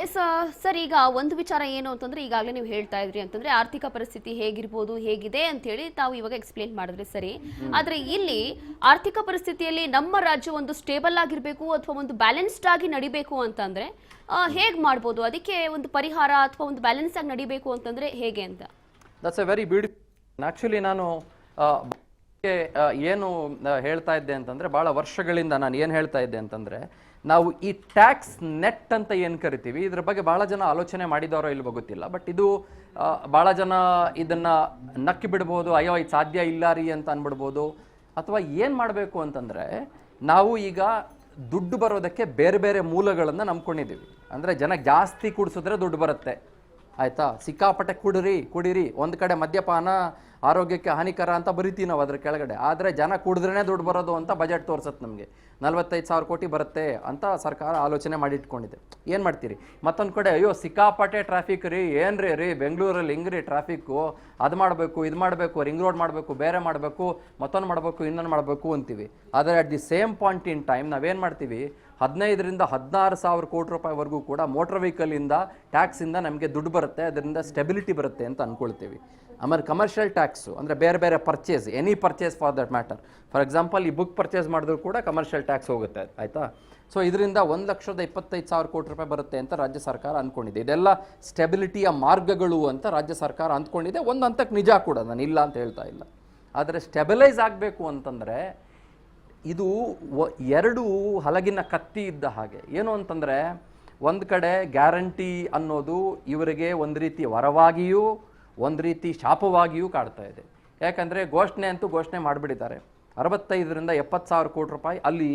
Yes sir, ಈಗ ಒಂದು ವಿಚಾರ ಏನು ಅಂತಂದ್ರೆ, ಈಗಾಗಲೇ ನೀವು ಹೇಳ್ತಾ ಇದ್ರಿ ಅಂತಂದ್ರೆ ಆರ್ಥಿಕ ಪರಿಸ್ಥಿತಿ ಹೇಗಿರ್ಬೋದು, ಹೇಗಿದೆ ಅಂತ ಹೇಳಿ ತಾವು ಇವಾಗ ಎಕ್ಸ್ಪ್ಲೇನ್ ಮಾಡಿದ್ರೆ ಸರಿ. ಆದ್ರೆ ಇಲ್ಲಿ ಆರ್ಥಿಕ ಪರಿಸ್ಥಿತಿಯಲ್ಲಿ ನಮ್ಮ ರಾಜ್ಯ ಒಂದು ಸ್ಟೇಬಲ್ ಆಗಿರ್ಬೇಕು ಅಥವಾ ಒಂದು ಬ್ಯಾಲೆನ್ಸ್ಡ್ ಆಗಿ ನಡಿಬೇಕು ಅಂತಂದ್ರೆ ಹೇಗೆ ಮಾಡ್ಬೋದು? ಅದಕ್ಕೆ ಒಂದು ಪರಿಹಾರ ಅಥವಾ ಒಂದು ಬ್ಯಾಲೆನ್ಸ್ ಆಗಿ ನಡಿಬೇಕು ಅಂತಂದ್ರೆ ಹೇಗೆ ಅಂತ? That's A very beautiful. Actually ನಾನು ಏನು ಹೇಳ್ತಾ ಇದ್ದೆ ಅಂತಂದರೆ, ಭಾಳ ವರ್ಷಗಳಿಂದ ನಾನು ಏನು ಹೇಳ್ತಾ ಇದ್ದೆ ಅಂತಂದರೆ, ನಾವು ಈ ಟ್ಯಾಕ್ಸ್ ನೆಟ್ ಅಂತ ಏನು ಕರಿತೀವಿ, ಇದ್ರ ಬಗ್ಗೆ ಭಾಳ ಜನ ಆಲೋಚನೆ ಮಾಡಿದವರೋ ಇಲ್ವೋ ಗೊತ್ತಿಲ್ಲ. ಬಟ್ ಇದು ಭಾಳ ಜನ ಇದನ್ನು ನಕ್ಕಿ ಬಿಡ್ಬೋದು, ಅಯ್ಯೋ ಇದು ಸಾಧ್ಯ ಇಲ್ಲ ರೀ ಅಂತ ಅಂದ್ಬಿಡ್ಬೋದು. ಅಥವಾ ಏನು ಮಾಡಬೇಕು ಅಂತಂದರೆ, ನಾವು ಈಗ ದುಡ್ಡು ಬರೋದಕ್ಕೆ ಬೇರೆ ಬೇರೆ ಮೂಲಗಳನ್ನು ನಂಬ್ಕೊಂಡಿದ್ದೀವಿ. ಅಂದರೆ ಜನ ಜಾಸ್ತಿ ಕುಡಿಸಿದ್ರೆ ದುಡ್ಡು ಬರುತ್ತೆ, ಆಯಿತಾ? ಸಿಕ್ಕಾಪಟ್ಟೆ ಕುಡಿರಿ. ಒಂದು ಕಡೆ ಮದ್ಯಪಾನ ಆರೋಗ್ಯಕ್ಕೆ ಹಾನಿಕರ ಅಂತ ಬರಿತೀವಿ ನಾವು ಅದ್ರ ಕೆಳಗಡೆ. ಆದರೆ ಜನ ಕುಡಿದ್ರೇ ದುಡ್ಡು ಬರೋದು ಅಂತ ಬಜೆಟ್ ತೋರಿಸುತ್ತೆ ನಮಗೆ. 45,000 ಕೋಟಿ ಬರುತ್ತೆ ಅಂತ ಸರ್ಕಾರ ಆಲೋಚನೆ ಮಾಡಿಟ್ಕೊಂಡಿದೆ. ಏನು ಮಾಡ್ತೀರಿ? ಮತ್ತೊಂದು ಕಡೆ ಅಯ್ಯೋ ಸಿಕ್ಕಾಪಟ್ಟೆ ಟ್ರಾಫಿಕ್ ರೀ, ಏನ್ರಿ ರೀ ಬೆಂಗಳೂರಲ್ಲಿ ಹಿಂಗ್ರಿ ಟ್ರಾಫಿಕ್ಕು, ಅದು ಮಾಡಬೇಕು, ಇದು ಮಾಡಬೇಕು, ರಿಂಗ್ ರೋಡ್ ಮಾಡಬೇಕು, ಬೇರೆ ಮಾಡಬೇಕು, ಮತ್ತೊಂದು ಮಾಡಬೇಕು, ಇನ್ನೊಂದು ಮಾಡಬೇಕು ಅಂತೀವಿ. ಆದರೆ at the same point in time ನಾವೇನು ಮಾಡ್ತೀವಿ, 15,000 to 16,000 ಕೋಟಿ ರೂಪಾಯಿವರೆಗೂ ಕೂಡ ಮೋಟರ್ ವೆಹಿಕಲಿಂದ ಟ್ಯಾಕ್ಸಿಂದ ನಮಗೆ ದುಡ್ಡು ಬರುತ್ತೆ, ಅದರಿಂದ ಸ್ಟೆಬಿಲಿಟಿ ಬರುತ್ತೆ ಅಂತ ಅಂದ್ಕೊಳ್ತೀವಿ. ಆಮೇಲೆ ಕಮರ್ಷಿಯಲ್ ಟ್ಯಾಕ್ಸು ಅಂದರೆ ಬೇರೆ ಬೇರೆ purchase, any purchase for that matter. For example, ಈ ಬುಕ್ ಪರ್ಚೇಸ್ ಮಾಡಿದ್ರು ಕೂಡ ಕಮರ್ಷಿಯಲ್ ಟ್ಯಾಕ್ಸ್ ಹೋಗುತ್ತೆ, ಆಯಿತಾ? ಸೊ ಇದರಿಂದ 1,25,000 ಕೋಟಿ ರೂಪಾಯಿ ಬರುತ್ತೆ ಅಂತ ರಾಜ್ಯ ಸರ್ಕಾರ ಅಂದ್ಕೊಂಡಿದೆ. ಇದೆಲ್ಲ ಸ್ಟೆಬಿಲಿಟಿಯ ಮಾರ್ಗಗಳು ಅಂತ ರಾಜ್ಯ ಸರ್ಕಾರ ಅಂದ್ಕೊಂಡಿದೆ. ಒಂದು ಹಂತಕ್ಕೆ ನಿಜ ಕೂಡ, ನಾನು ಇಲ್ಲ ಅಂತ ಹೇಳ್ತಾ ಇಲ್ಲ. ಆದರೆ ಸ್ಟೆಬಿಲೈಸ್ ಆಗಬೇಕು ಅಂತಂದರೆ ಇದು ಎರಡು ಹಲಗಿನ ಕತ್ತಿ ಇದ್ದ ಹಾಗೆ. ಏನು ಅಂತಂದರೆ, ಒಂದು ಕಡೆ ಗ್ಯಾರಂಟಿ ಅನ್ನೋದು ಇವರಿಗೆ ಒಂದು ರೀತಿ ವರವಾಗಿಯೂ ಒಂದು ರೀತಿ ಶಾಪವಾಗಿಯೂ ಕಾಡ್ತಾ ಇದೆ. ಯಾಕಂದರೆ ಘೋಷಣೆ ಅಂತೂ ಘೋಷಣೆ ಮಾಡಿಬಿಟ್ಟಿದ್ದಾರೆ, 65,000 to 70,000 ಕೋಟಿ ರೂಪಾಯಿ ಅಲ್ಲಿ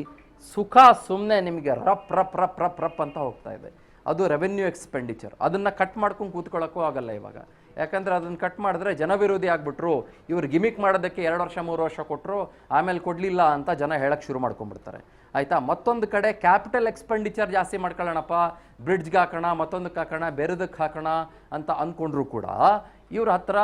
ಸುಖ ಸುಮ್ಮನೆ ನಿಮಗೆ ರಪ್ ರಪ್ ರಪ್ ರಪ್ ರಪ್ ಅಂತ ಹೋಗ್ತಾ ಇದೆ. ಅದು ರೆವೆನ್ಯೂ ಎಕ್ಸ್ಪೆಂಡಿಚರ್. ಅದನ್ನು ಕಟ್ ಮಾಡ್ಕೊಂಡು ಕೂತ್ಕೊಳ್ಳೋಕ್ಕೂ ಆಗಲ್ಲ ಇವಾಗ. ಯಾಕಂದರೆ ಅದನ್ನು ಕಟ್ ಮಾಡಿದ್ರೆ ಜನವಿರೋಧಿ ಆಗಿಬಿಟ್ರು, ಇವ್ರು ಗಿಮಿಕ್ ಮಾಡೋದಕ್ಕೆ 2 ವರ್ಷ 3 ವರ್ಷ ಕೊಟ್ಟರು, ಆಮೇಲೆ ಕೊಡಲಿಲ್ಲ ಅಂತ ಜನ ಹೇಳಕ್ಕೆ ಶುರು ಮಾಡ್ಕೊಂಡ್ಬಿಡ್ತಾರೆ, ಆಯಿತಾ? ಮತ್ತೊಂದು ಕಡೆ ಕ್ಯಾಪಿಟಲ್ ಎಕ್ಸ್ಪೆಂಡಿಚರ್ ಜಾಸ್ತಿ ಮಾಡ್ಕೊಳ್ಳೋಣಪ್ಪ, ಬ್ರಿಡ್ಜ್ಗೆ ಹಾಕೋಣ, ಮತ್ತೊಂದಕ್ಕೆ ಹಾಕೋಣ, ಬೇರೆದಕ್ಕೆ ಹಾಕೋಣ ಅಂತ ಅಂದ್ಕೊಂಡ್ರು ಕೂಡ ಇವ್ರ ಹತ್ರ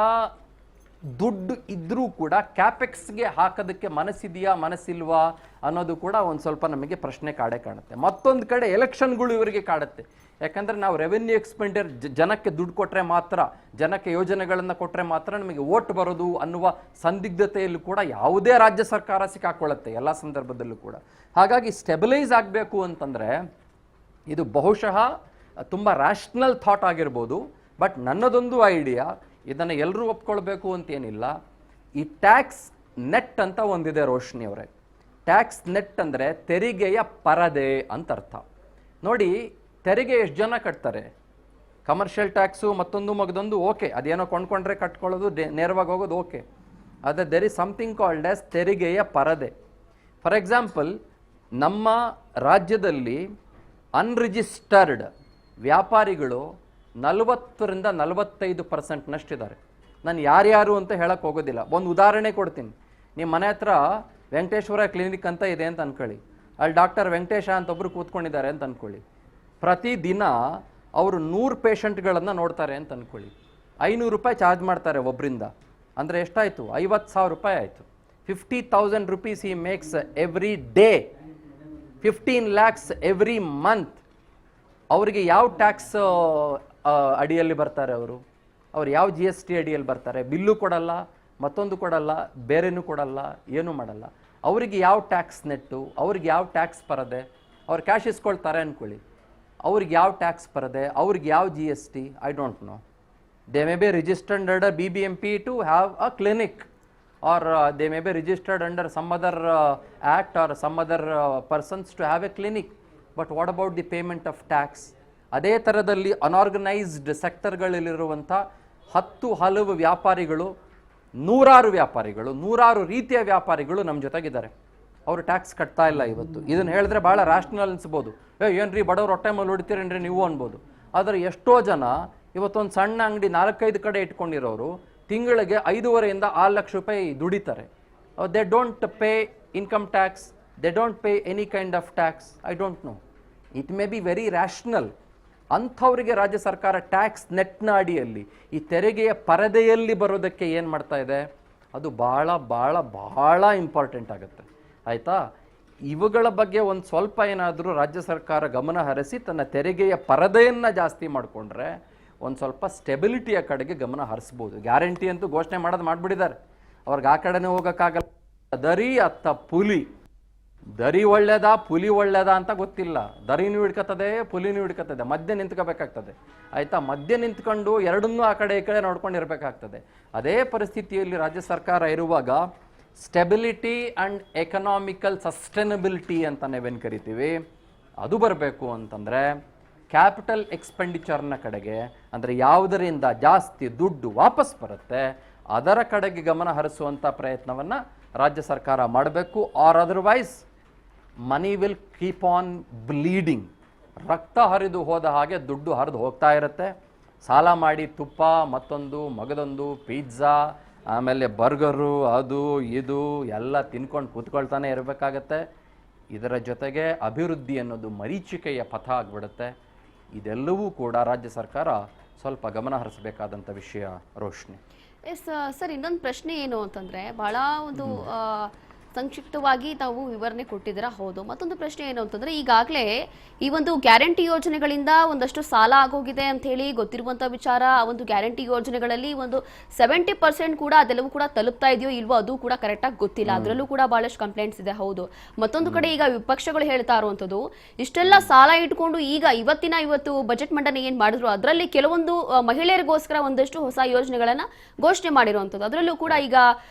ದುಡ್ಡು ಇದ್ದರೂ ಕೂಡ ಕ್ಯಾಪೆಕ್ಸ್ಗೆ ಹಾಕೋದಕ್ಕೆ ಮನಸ್ಸಿದೆಯಾ ಮನಸ್ಸಿಲ್ವಾ ಅನ್ನೋದು ಕೂಡ ಒಂದು ಸ್ವಲ್ಪ ನಮಗೆ ಪ್ರಶ್ನೆ ಕಾಣುತ್ತೆ. ಮತ್ತೊಂದು ಕಡೆ ಎಲೆಕ್ಷನ್ಗಳು ಇವರಿಗೆ ಕಾಡುತ್ತೆ. ಯಾಕಂದರೆ ನಾವು ರೆವೆನ್ಯೂ ಎಕ್ಸ್ಪೆಂಡಿಚರ್ ಜನಕ್ಕೆ ದುಡ್ಡು ಕೊಟ್ಟರೆ ಮಾತ್ರ, ಜನಕ್ಕೆ ಯೋಜನೆಗಳನ್ನು ಕೊಟ್ಟರೆ ಮಾತ್ರ ನಮಗೆ ಓಟ್ ಬರೋದು ಅನ್ನುವ ಸಂದಿಗ್ಧತೆಯಲ್ಲೂ ಕೂಡ ಯಾವುದೇ ರಾಜ್ಯ ಸರ್ಕಾರ ಸಿಕ್ಕಾಕೊಳ್ಳುತ್ತೆ ಎಲ್ಲ ಸಂದರ್ಭದಲ್ಲೂ ಕೂಡ. ಹಾಗಾಗಿ ಸ್ಟೆಬಿಲೈಸ್ ಆಗಬೇಕು ಅಂತಂದರೆ ಇದು ಬಹುಶಃ ತುಂಬ ರ್ಯಾಷನಲ್ ಥಾಟ್ ಆಗಿರ್ಬೋದು. ಬಟ್ ನನ್ನದೊಂದು ಐಡಿಯಾ, ಇದನ್ನು ಎಲ್ಲರೂ ಒಪ್ಕೊಳ್ಬೇಕು ಅಂತೇನಿಲ್ಲ. ಈ ಟ್ಯಾಕ್ಸ್ ನೆಟ್ ಅಂತ ಒಂದಿದೆ ರೋಶ್ನಿ ಅವರೇ. ಟ್ಯಾಕ್ಸ್ ನೆಟ್ ಅಂದರೆ ತೆರಿಗೆಯ ಪರದೆ ಅಂತ ಅರ್ಥ. ನೋಡಿ, ತೆರಿಗೆ ಎಷ್ಟು ಜನ ಕಟ್ತಾರೆ? ಕಮರ್ಷಿಯಲ್ ಟ್ಯಾಕ್ಸು ಮತ್ತೊಂದು ಮಗದೊಂದು ಓಕೆ, ಅದೇನೋ ಕೊಂಡ್ಕೊಂಡ್ರೆ ಕಟ್ಕೊಳ್ಳೋದು, ನೇರವಾಗಿ ಹೋಗೋದು ಓಕೆ. ಆದರೆ there is something called as ತೆರಿಗೆಯ ಪರದೆ. ಫಾರ್ ಎಕ್ಸಾಂಪಲ್, ನಮ್ಮ ರಾಜ್ಯದಲ್ಲಿ ಅನ್ರಿಜಿಸ್ಟರ್ಡ್ ವ್ಯಾಪಾರಿಗಳು 40% 45%ನಷ್ಟಿದ್ದಾರೆ. ನಾನು ಯಾರ್ಯಾರು ಅಂತ ಹೇಳಕ್ಕೆ ಹೋಗೋದಿಲ್ಲ. ಒಂದು ಉದಾಹರಣೆ ಕೊಡ್ತೀನಿ. ನಿಮ್ಮ ಮನೆ ಹತ್ರ ವೆಂಕಟೇಶ್ವರ ಕ್ಲಿನಿಕ್ ಅಂತ ಇದೆ ಅಂತ ಅಂದ್ಕೊಳ್ಳಿ. ಅಲ್ಲಿ ಡಾಕ್ಟರ್ ವೆಂಕಟೇಶ ಅಂತ ಒಬ್ಬರು ಕೂತ್ಕೊಂಡಿದ್ದಾರೆ ಅಂತ ಅಂದ್ಕೊಳ್ಳಿ. ಪ್ರತಿದಿನ ಅವರು 100 ಪೇಷಂಟ್ಗಳನ್ನು ನೋಡ್ತಾರೆ ಅಂತ ಅಂದ್ಕೊಳ್ಳಿ. 500 ರೂಪಾಯಿ ಚಾರ್ಜ್ ಮಾಡ್ತಾರೆ ಒಬ್ಬರಿಂದ. ಅಂದರೆ ಎಷ್ಟಾಯಿತು? 50,000 ರೂಪಾಯಿ ಆಯಿತು. 50,000 rupees he makes every day. 15 lakhs every month. ಅವರಿಗೆ ಯಾವ ಟ್ಯಾಕ್ಸ್ ಅಡಿಯಲ್ಲಿ ಬರ್ತಾರೆ? ಅವರು ಯಾವ GST ಅಡಿಯಲ್ಲಿ ಬರ್ತಾರೆ? ಬಿಲ್ಲು ಕೊಡಲ್ಲ, ಮತ್ತೊಂದು ಕೊಡಲ್ಲ, ಬೇರೆನೂ ಕೊಡಲ್ಲ, ಏನೂ ಮಾಡಲ್ಲ. ಅವರಿಗೆ ಯಾವ ಟ್ಯಾಕ್ಸ್ ನೆಟ್ಟು? ಅವ್ರಿಗೆ ಯಾವ ಟ್ಯಾಕ್ಸ್ ಪರದೆ? ಅವ್ರು ಕ್ಯಾಶ್ ಇಸ್ಕೊಳ್ತಾರೆ ಅಂದ್ಕೊಳ್ಳಿ, ಅವ್ರಿಗೆ ಯಾವ ಟ್ಯಾಕ್ಸ್ ಪರದೆ? ಅವ್ರಿಗೆ ಯಾವ GST? I don't know. They may be registered under BBMP to have a clinic, or they may be registered under some other act or some other persons to have a clinic. But what about the payment of tax? ಅದೇ ಥರದಲ್ಲಿ unorganised ಸೆಕ್ಟರ್ಗಳಲ್ಲಿರುವಂಥ 10 ಹಲವು ವ್ಯಾಪಾರಿಗಳು, ನೂರಾರು ರೀತಿಯ ವ್ಯಾಪಾರಿಗಳು ನಮ್ಮ ಜೊತೆಗಿದ್ದಾರೆ. ಅವರು ಟ್ಯಾಕ್ಸ್ ಕಟ್ತಾ ಇಲ್ಲ ಇವತ್ತು. ಇದನ್ನು ಹೇಳಿದ್ರೆ ಭಾಳ ರ್ಯಾಷನಲ್ ಅನಿಸ್ಬೋದು. ಏನ್ರಿ ಬಡವ್ರು ಹೊಟ್ಟೆ ಮೇಲೆ ಹೊಡಿತೀರೇನ್ರಿ ನೀವು ಅನ್ಬೋದು. ಆದರೆ ಎಷ್ಟೋ ಜನ ಇವತ್ತೊಂದು ಸಣ್ಣ ಅಂಗಡಿ 4-5 ಕಡೆ ಇಟ್ಕೊಂಡಿರೋರು ತಿಂಗಳಿಗೆ 5.5 to 6 ಲಕ್ಷ ರೂಪಾಯಿ ದುಡಿತಾರೆ. They don't pay income tax, they don't pay any kind of tax. I don't no, it may be very rational. ಅಂಥವರಿಗೆ ರಾಜ್ಯ ಸರ್ಕಾರ ಟ್ಯಾಕ್ಸ್ ನೆಟ್ನ ಅಡಿಯಲ್ಲಿ ಈ ತೆರಿಗೆಯ ಪರದೆಯಲ್ಲಿ ಬರೋದಕ್ಕೆ ಏನು ಮಾಡ್ತಾ ಇದೆ, ಅದು ಭಾಳ ಭಾಳ ಭಾಳ ಇಂಪಾರ್ಟೆಂಟ್ ಆಗುತ್ತೆ, ಆಯಿತಾ? ಇವುಗಳ ಬಗ್ಗೆ ಒಂದು ಸ್ವಲ್ಪ ಏನಾದರೂ ರಾಜ್ಯ ಸರ್ಕಾರ ಗಮನ ಹರಿಸಿ ತನ್ನ ತೆರಿಗೆಯ ಪರದೆಯನ್ನು ಜಾಸ್ತಿ ಮಾಡಿಕೊಂಡ್ರೆ ಒಂದು ಸ್ವಲ್ಪ ಸ್ಟೆಬಿಲಿಟಿಯ ಕಡೆಗೆ ಗಮನ ಹರಿಸ್ಬೋದು. ಗ್ಯಾರಂಟಿ ಅಂತೂ ಘೋಷಣೆ ಮಾಡಿಬಿಟ್ಟಿದ್ದಾರೆ. ಅವ್ರಿಗೆ ಆ ಕಡೆನೇ ಹೋಗೋಕ್ಕಾಗಲ್ಲ. ದರಿ ಅತ್ತ ಪುಲಿ ದರಿ ಒಳ್ಳೇದಾ ಪುಲಿ ಒಳ್ಳೇದಾ ಅಂತ ಗೊತ್ತಿಲ್ಲ. ದರಿನೂ ಹಿಡ್ಕತ್ತದೆ, ಪುಲಿನೂ ಹಿಡ್ಕತ್ತದೆ, ಮಧ್ಯೆ ನಿಂತ್ಕೋಬೇಕಾಗ್ತದೆ. ಆಯ್ತಾ, ಮಧ್ಯೆ ನಿಂತ್ಕೊಂಡು ಎರಡನ್ನೂ ಆ ಕಡೆ ಈ ಕಡೆ ನೋಡ್ಕೊಂಡು ಇರಬೇಕಾಗ್ತದೆ. ಅದೇ ಪರಿಸ್ಥಿತಿಯಲ್ಲಿ ರಾಜ್ಯ ಸರ್ಕಾರ ಇರುವಾಗ ಸ್ಟೆಬಿಲಿಟಿ ಆ್ಯಂಡ್ ಎಕನಾಮಿಕಲ್ ಸಸ್ಟೈನಬಿಲಿಟಿ ಅಂತ ನಾವೇನು ಕರಿತೀವಿ ಅದು ಬರಬೇಕು ಅಂತಂದರೆ ಕ್ಯಾಪಿಟಲ್ ಎಕ್ಸ್ಪೆಂಡಿಚರ್ನ ಕಡೆಗೆ, ಅಂದರೆ ಯಾವುದರಿಂದ ಜಾಸ್ತಿ ದುಡ್ಡು ವಾಪಸ್ ಬರುತ್ತೆ ಅದರ ಕಡೆಗೆ ಗಮನ ಹರಿಸುವಂಥ ಪ್ರಯತ್ನವನ್ನು ರಾಜ್ಯ ಸರ್ಕಾರ ಮಾಡಬೇಕು. R otherwise money will keep on bleeding. ರಕ್ತ ಹರಿದು ಹೋದ ಹಾಗೆ ದುಡ್ಡು ಹರಿದು ಹೋಗ್ತಾ ಇರುತ್ತೆ. ಸಾಲ ಮಾಡಿ ತುಪ್ಪ, ಮತ್ತೊಂದು ಮಗದೊಂದು, ಪಿಜ್ಜಾ, ಆಮೇಲೆ ಬರ್ಗರು, ಅದು ಇದು ಎಲ್ಲ ತಿನ್ಕೊಂಡು ಕೂತ್ಕೊಳ್ತಾನೆ ಇರಬೇಕಾಗತ್ತೆ. ಇದರ ಜೊತೆಗೆ ಅಭಿವೃದ್ಧಿ ಅನ್ನೋದು ಮರೀಚಿಕೆಯ ಪಥ ಆಗಿಬಿಡುತ್ತೆ. ಇದೆಲ್ಲವೂ ಕೂಡ ರಾಜ್ಯ ಸರ್ಕಾರ ಸ್ವಲ್ಪ ಗಮನ ಹರಿಸಬೇಕಾದಂಥ ವಿಷಯ ರೋಶ್ನಿ. ಎಸ್ ಸರ್, ಇನ್ನೊಂದು ಪ್ರಶ್ನೆ ಏನು ಅಂತಂದರೆ, ಭಾಳ ಒಂದು ಸಂಕ್ಷಿಪ್ತವಾಗಿ ತಾವು ವಿವರಣೆ ಕೊಟ್ಟಿದ್ದೀರಾ, ಹೌದು. ಮತ್ತೊಂದು ಪ್ರಶ್ನೆ ಏನು ಅಂತಂದರೆ, ಈಗಾಗಲೇ ಈ ಒಂದು ಗ್ಯಾರಂಟಿ ಯೋಜನೆಗಳಿಂದ ಒಂದಷ್ಟು ಸಾಲ ಆಗೋಗಿದೆ ಅಂತ ಹೇಳಿ ಗೊತ್ತಿರುವಂಥ ವಿಚಾರ. ಆ ಒಂದು ಗ್ಯಾರಂಟಿ ಯೋಜನೆಗಳಲ್ಲಿ ಒಂದು 70% ಕೂಡ ಅದೆಲ್ಲವೂ ಕೂಡ ತಲುಪ್ತಾ ಇದೆಯೋ ಇಲ್ವೋ ಅದು ಕೂಡ ಕರೆಕ್ಟಾಗಿ ಗೊತ್ತಿಲ್ಲ. ಅದರಲ್ಲೂ ಕೂಡ ಭಾಳಷ್ಟು ಕಂಪ್ಲೇಂಟ್ಸ್ ಇದೆ, ಹೌದು. ಮತ್ತೊಂದು ಕಡೆ ಈಗ ವಿಪಕ್ಷಗಳು ಹೇಳ್ತಾ ಇರುವಂಥದ್ದು, ಇಷ್ಟೆಲ್ಲ ಸಾಲ ಇಟ್ಕೊಂಡು ಈಗ ಇವತ್ತು ಬಜೆಟ್ ಮಂಡನೆ ಏನು ಮಾಡಿದ್ರು ಅದರಲ್ಲಿ ಕೆಲವೊಂದು ಮಹಿಳೆಯರಿಗೋಸ್ಕರ ಒಂದಷ್ಟು ಹೊಸ ಯೋಜನೆಗಳನ್ನು ಘೋಷಣೆ ಮಾಡಿರುವಂಥದ್ದು. ಅದರಲ್ಲೂ ಕೂಡ ಈಗ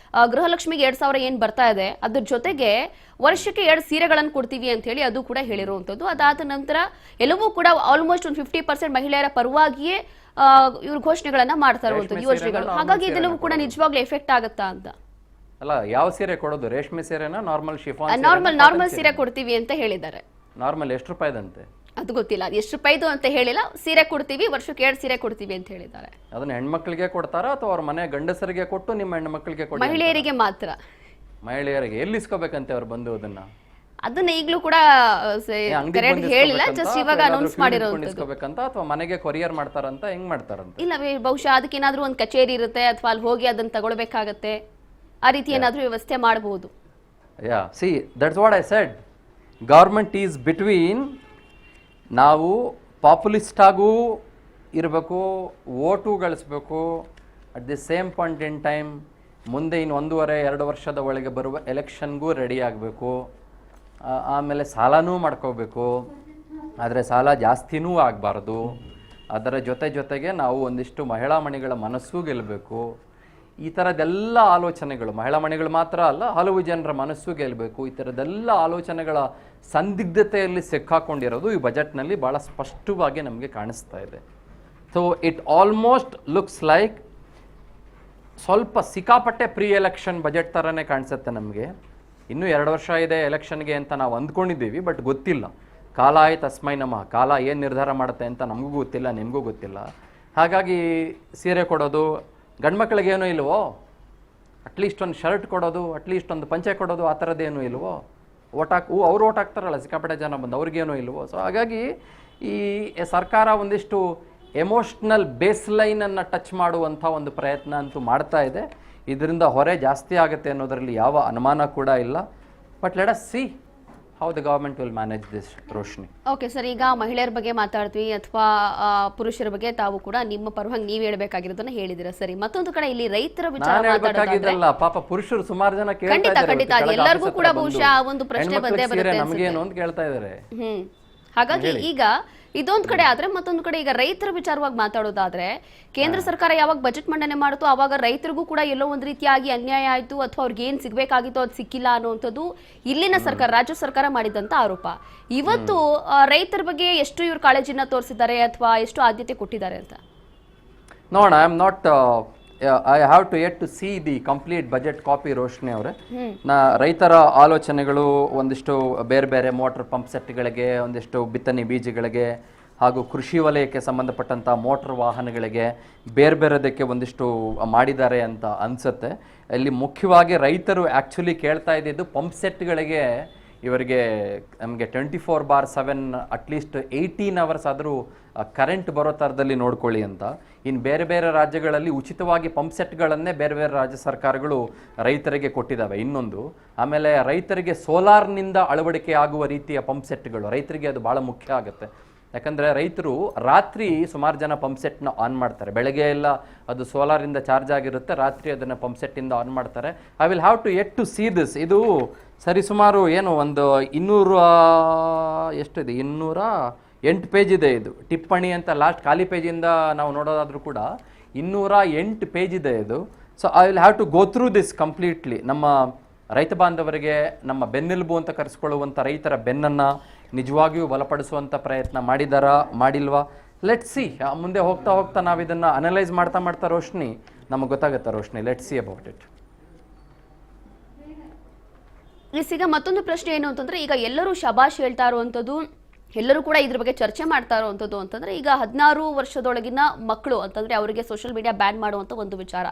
ಗೃಹಲಕ್ಷ್ಮಿಗೆ 2,000 ಏನು ಬರ್ತಾ ಇದೆ, ಅದ್ರ ಜೊತೆಗೆ ವರ್ಷಕ್ಕೆ 2 ಸೀರೆಗಳನ್ನು ಕೊಡ್ತೀವಿ ಅಂತ ಹೇಳಿ ಅದು ಕೂಡ ಹೇಳಿರುವಂಥದ್ದು. ಅದಾದ ನಂತರ ಎಲ್ಲವೂ ಕೂಡ ಆಲ್ಮೋಸ್ಟ್ ಒಂದು 50% ಮಹಿಳೆಯರ ಪರವಾಗಿಯೇ ಇವ್ರು ಘೋಷಣೆಗಳನ್ನ ಮಾಡ್ತಾ ಇರುವಂಥದ್ದು ಯೋಜನೆಗಳು. ಹಾಗಾಗಿ ಇದೆಲ್ಲವೂ ಕೂಡ ನಿಜವಾಗ್ಲೂ ಎಫೆಕ್ಟ್ ಆಗುತ್ತಾ ಅಂತ? ಅಲ್ಲ, ಯಾವ ಸೀರೆ ಕೊಡೋದು? ರೇಷ್ಮೆ ಸೀರೆನಾ, ನಾರ್ಮಲ್ ಶಿಫಾನ್? ನಾರ್ಮಲ್ ಸೀರೆ ಕೊಡ್ತೀವಿ ಅಂತ ಹೇಳಿದ್ದಾರೆ. ನಾರ್ಮಲ್ ಎಷ್ಟು ರೂಪಾಯಿದಂತೆ ಅದು ಗೊತ್ತಿಲ್ಲ, ಅದು ಎಷ್ಟು ರೂಪಾಯಿದು ಅಂತ ಹೇಳಿಲ್ಲ. ಸೀರೆ ಕೊಡ್ತೀವಿ, ವರ್ಷಕ್ಕೆ 2 ಸೀರೆ ಕೊಡ್ತೀವಿ ಅಂತ ಹೇಳಿದ್ದಾರೆ. ಅದನ್ನ ಹೆಣ್ಮಕ್ಳಿಗೆ ಕೊಡ್ತಾರಾ ಅಥವಾ ಅವ್ರ ಮನೆ ಗಂಡಸರಿಗೆ ಕೊಟ್ಟು ನಿಮ್ಮ ಹೆಣ್ಮಕ್ಳಿಗೆ ಕೊಡಿ? ಮಹಿಳೆಯರಿಗೆ ಮಾತ್ರ. ಮಹಿಳೆಯರಿಗೆ ಎಲ್ಲಿ ಇಸ್ಕೋಬೇಕಂತೆ ಅವ್ರು ಬಂದು ಅದನ್ನ ಈಗಲೂ ಕೂಡ ಹೇಳಿಲ್ಲ, ಜಸ್ಟ್ ಇವಾಗ ಅನೌನ್ಸ್ ಮಾಡಿರೋದು. ಅಥವಾ ಮನೆಗೆ ಕೊರಿಯರ್ ಮಾಡ್ತಾರಂತ, ಹೆಂಗ್ ಮಾಡ್ತಾರಂತ? ಇಲ್ಲ, ಬಹುಶಃ ಅದಕ್ಕೆ ಏನಾದ್ರೂ ಒಂದು ಕಚೇರಿ ಇರುತ್ತೆ ಅಥವಾ ಅಲ್ಲಿ ಹೋಗಿ ಅದನ್ನ ತಗೊಳ್ಬೇಕಾಗತ್ತೆ. ಆ ರೀತಿ ಏನಾದ್ರೂ ವ್ಯವಸ್ಥೆ ಮಾಡಬಹುದು. Yeah, see that's what I said. Government is between. ನಾವು ಪಾಪ್ಯುಲಿಸ್ಟ್ ಆಗೂ ಇರಬೇಕು, ವೋಟು ಗಳಿಸ್ಬೇಕು, at the same point in time ಮುಂದೆ ಇನ್ನು 1.5-2 ವರ್ಷದ ಒಳಗೆ ಬರುವ ಎಲೆಕ್ಷನ್ಗೂ ರೆಡಿ ಆಗಬೇಕು. ಆಮೇಲೆ ಸಾಲನೂ ಮಾಡ್ಕೋಬೇಕು, ಆದರೆ ಸಾಲ ಜಾಸ್ತಿನೂ ಆಗಬಾರ್ದು. ಅದರ ಜೊತೆಗೆ ನಾವು ಒಂದಿಷ್ಟು ಮಹಿಳಾ ಮಣಿಗಳ ಮನಸ್ಸು ಗೆಲ್ಲಬೇಕು. ಈ ಥರದ್ದೆಲ್ಲ ಆಲೋಚನೆಗಳು, ಮಹಿಳಾ ಮಣಿಗಳು ಮಾತ್ರ ಅಲ್ಲ, ಹಲವು ಜನರ ಮನಸ್ಸು ಗೆಲ್ಲಬೇಕು. ಈ ಥರದ್ದೆಲ್ಲ ಆಲೋಚನೆಗಳ ಸಂದಿಗ್ಧತೆಯಲ್ಲಿ ಸಿಕ್ಕಾಕೊಂಡಿರೋದು ಈ ಬಜೆಟ್ನಲ್ಲಿ ಭಾಳ ಸ್ಪಷ್ಟವಾಗಿ ನಮಗೆ ಕಾಣಿಸ್ತಾ ಇದೆ. So it almost looks like ಸ್ವಲ್ಪ ಸಿಕ್ಕಾಪಟ್ಟೆ ಪ್ರೀ ಎಲೆಕ್ಷನ್ ಬಜೆಟ್ ಥರನೇ ಕಾಣಿಸುತ್ತೆ ನಮಗೆ. ಇನ್ನೂ 2 ವರ್ಷ ಇದೆ ಎಲೆಕ್ಷನ್ಗೆ ಅಂತ ನಾವು ಅಂದ್ಕೊಂಡಿದ್ದೀವಿ, ಬಟ್ ಗೊತ್ತಿಲ್ಲ. ಕಾಲ ಆಯ್ತು ತಸ್ಮೈ ನಮಃ. ಕಾಲ ಏನು ನಿರ್ಧಾರ ಮಾಡುತ್ತೆ ಅಂತ ನಮಗೂ ಗೊತ್ತಿಲ್ಲ, ನಿಮಗೂ ಗೊತ್ತಿಲ್ಲ. ಹಾಗಾಗಿ ಸೀರೆ ಕೊಡೋದು, ಗಂಡು ಮಕ್ಕಳಿಗೇನೂ ಇಲ್ವೋ, ಅಟ್ಲೀಸ್ಟ್ ಒಂದು ಶರ್ಟ್ ಕೊಡೋದು, ಅಟ್ಲೀಸ್ಟ್ ಒಂದು ಪಂಚೆ ಕೊಡೋದು, ಆ ಥರದ್ದೇನೂ ಇಲ್ವೋ? ಅವ್ರು ಓಟ್ ಹಾಕ್ತಾರಲ್ಲ ಸಿಕ್ಕಾಪಟ್ಟೆ ಜನ ಬಂದು, ಅವ್ರಿಗೇನೂ ಇಲ್ವೋ? ಸೊ ಹಾಗಾಗಿ ಈ ಸರ್ಕಾರ ಒಂದಿಷ್ಟು ಎಮೋಷ್ನಲ್ ಬೇಸ್ಲೈನನ್ನು ಟಚ್ ಮಾಡುವಂಥ ಒಂದು ಪ್ರಯತ್ನ ಅಂತೂ ಮಾಡ್ತಾ ಇದೆ. ಇದರಿಂದ ಹೊರೆ ಜಾಸ್ತಿ ಆಗುತ್ತೆ ಅನ್ನೋದರಲ್ಲಿ ಯಾವ ಅನುಮಾನ ಕೂಡ ಇಲ್ಲ. But let us see how the government will manage this. Roshni, okay sir, ಈಗ ಮಹಿಳೆಯರ ಬಗ್ಗೆ ಮಾತಾಡ್ತೀವಿ ಅಥವಾ ಪುರುಷರ ಬಗ್ಗೆ ತಾವು ಕೂಡ ನಿಮ್ಮ ಪರವಾಗಿ ನೀವು ಹೇಳಬೇಕಾಗಿರೋದನ್ನ ಹೇಳಿದಿರ. ಸರಿ, ಮತ್ತೊಂದು ಕಡೆ ಇಲ್ಲಿ ರೈತರ ವಿಚಾರ ಮಾತಾಡೋದಾಗಿದ್ದಲ್ಲ, ಪಾಪ ಪುರುಷರು ಸುಮಾರು ಜನ ಖಂಡಿತ ಎಲ್ಲರಿಗೂ ಕೂಡ ಬಹುಶಃ ಒಂದು ಪ್ರಶ್ನೆ ಬಂದೇ ಬರುತ್ತೆ ನಮಗೇನು ಅಂತ ಕೇಳ್ತಾ ಇದ್ದಾರೆ. ಹಾಗಾಗಿ ಈಗ ಇದೊಂದು ಕಡೆ ಆದ್ರೆ, ಮತ್ತೊಂದು ಕಡೆ ಈಗ ರೈತರ ವಿಚಾರವಾಗಿ ಮಾತಾಡೋದಾದ್ರೆ, ಕೇಂದ್ರ ಸರ್ಕಾರ ಯಾವಾಗ ಬಜೆಟ್ ಮಂಡನೆ ಮಾಡುತ್ತೋ ಆವಾಗ ರೈತರಿಗೂ ಕೂಡ ಎಲ್ಲೋ ಒಂದು ರೀತಿಯಾಗಿ ಅನ್ಯಾಯ ಆಯ್ತು ಅಥವಾ ಅವ್ರಿಗೆ ಏನ್ ಸಿಗ್ಬೇಕಾಗಿತ್ತು ಅದು ಸಿಕ್ಕಿಲ್ಲ ಅನ್ನುವಂಥದ್ದು ಇಲ್ಲಿನ ಸರ್ಕಾರ, ರಾಜ್ಯ ಸರ್ಕಾರ ಮಾಡಿದಂತ ಆರೋಪ. ಇವತ್ತು ರೈತರ ಬಗ್ಗೆ ಎಷ್ಟು ಇವ್ರು ಕಾಳಜಿನ ತೋರಿಸಿದ್ದಾರೆ ಅಥವಾ ಎಷ್ಟು ಆದ್ಯತೆ ಕೊಟ್ಟಿದ್ದಾರೆ ಅಂತ ನೋಡೋಣ. I am not I have to yet to see the complete budget copy. Roshni ಅವರೇ, ರೈತರ ಆಲೋಚನೆಗಳು ಒಂದಿಷ್ಟು ಬೇರೆ ಬೇರೆ ಮೋಟರ್ ಪಂಪ್ ಸೆಟ್ಗಳಿಗೆ, ಒಂದಿಷ್ಟು ಬಿತ್ತನೆ ಬೀಜಗಳಿಗೆ ಹಾಗೂ ಕೃಷಿ ವಲಯಕ್ಕೆ ಸಂಬಂಧಪಟ್ಟಂಥ ಮೋಟರ್ ವಾಹನಗಳಿಗೆ ಬೇರೆ ಬೇರೆದಕ್ಕೆ ಒಂದಿಷ್ಟು ಮಾಡಿದ್ದಾರೆ ಅಂತ ಅನಿಸುತ್ತೆ. ಇಲ್ಲಿ ಮುಖ್ಯವಾಗಿ ರೈತರು ಆ್ಯಕ್ಚುಲಿ ಕೇಳ್ತಾ ಇದ್ದಿದ್ದು ಪಂಪ್ ಸೆಟ್ಗಳಿಗೆ ಇವರಿಗೆ ನಮಗೆ 24/7 ಅಟ್ಲೀಸ್ಟ್ 18 ಅವರ್ಸ್ ಆದರೂ ಕರೆಂಟ್ ಬರೋ ಥರದಲ್ಲಿ ನೋಡ್ಕೊಳ್ಳಿ ಅಂತ. ಇನ್ನು ಬೇರೆ ಬೇರೆ ರಾಜ್ಯಗಳಲ್ಲಿ ಉಚಿತವಾಗಿ ಪಂಪ್ ಸೆಟ್ಗಳನ್ನೇ ಬೇರೆ ಬೇರೆ ರಾಜ್ಯ ಸರ್ಕಾರಗಳು ರೈತರಿಗೆ ಕೊಟ್ಟಿದ್ದಾವೆ. ಇನ್ನೊಂದು, ಆಮೇಲೆ ರೈತರಿಗೆ ಸೋಲಾರ್ನಿಂದ ಅಳವಡಿಕೆ ಆಗುವ ರೀತಿಯ ಪಂಪ್ ಸೆಟ್ಗಳು ರೈತರಿಗೆ ಅದು ಭಾಳ ಮುಖ್ಯ ಆಗುತ್ತೆ. ಯಾಕಂದರೆ ರೈತರು ರಾತ್ರಿ ಸುಮಾರು ಜನ ಪಂಪ್ಸೆಟ್ನ ಆನ್ ಮಾಡ್ತಾರೆ. ಬೆಳಗ್ಗೆ ಎಲ್ಲ ಅದು ಸೋಲಾರಿಂದ ಚಾರ್ಜ್ ಆಗಿರುತ್ತೆ, ರಾತ್ರಿ ಅದನ್ನು ಪಂಪ್ಸೆಟ್ಟಿಂದ ಆನ್ ಮಾಡ್ತಾರೆ. I will have to to see this. ಇದು ಸರಿಸುಮಾರು ಏನು ಒಂದು 208 ಪೇಜ್ ಇದೆ. ಇದು ಟಿಪ್ಪಣಿ ಅಂತ ಲಾಸ್ಟ್ ಖಾಲಿ ಪೇಜಿಂದ ನಾವು ನೋಡೋದಾದ್ರೂ ಕೂಡ 208 ಪೇಜ್ ಇದೆ ಇದು. So I will have to go through this completely. ನಮ್ಮ ರೈತ ಬಾಂಧವರಿಗೆ ನಮ್ಮ ಬೆನ್ನೆಲುಬು ಅಂತ ಕರೆಸ್ಕೊಳ್ಳುವಂಥ ರೈತರ ಬೆನ್ನನ್ನು ನಿಜವಾಗಿಯೂ ಬಲಪಡಿಸುವಂಥ ಪ್ರಯತ್ನ ಮಾಡಿದಾರಾ ಮಾಡಿಲ್ವಾ, ಲೆಟ್ ಸಿ. ಮುಂದೆ ಹೋಗ್ತಾ ಹೋಗ್ತಾ ನಾವು ಇದನ್ನು ಅನಲೈಸ್ ಮಾಡ್ತಾ ರೋಶ್ನಿ ನಮಗೆ ಗೊತ್ತಾಗುತ್ತೆ Roshni. Let see about it. ಈಗ ಮತ್ತೊಂದು ಪ್ರಶ್ನೆ ಏನು ಅಂತಂದ್ರೆ, ಈಗ ಎಲ್ಲರೂ ಶಬಾಷ್ ಹೇಳ್ತಾ ಇರುವಂಥದ್ದು, ಎಲ್ಲರೂ ಕೂಡ ಇದ್ರ ಬಗ್ಗೆ ಚರ್ಚೆ ಮಾಡ್ತಾ ಇರುವಂಥದ್ದು ಅಂತಂದ್ರೆ, ಈಗ 16 ವರ್ಷದೊಳಗಿನ ಮಕ್ಕಳು ಅಂತಂದ್ರೆ ಅವರಿಗೆ ಸೋಷಿಯಲ್ ಮೀಡಿಯಾ ಬ್ಯಾನ್ ಮಾಡುವಂತ ಒಂದು ವಿಚಾರ.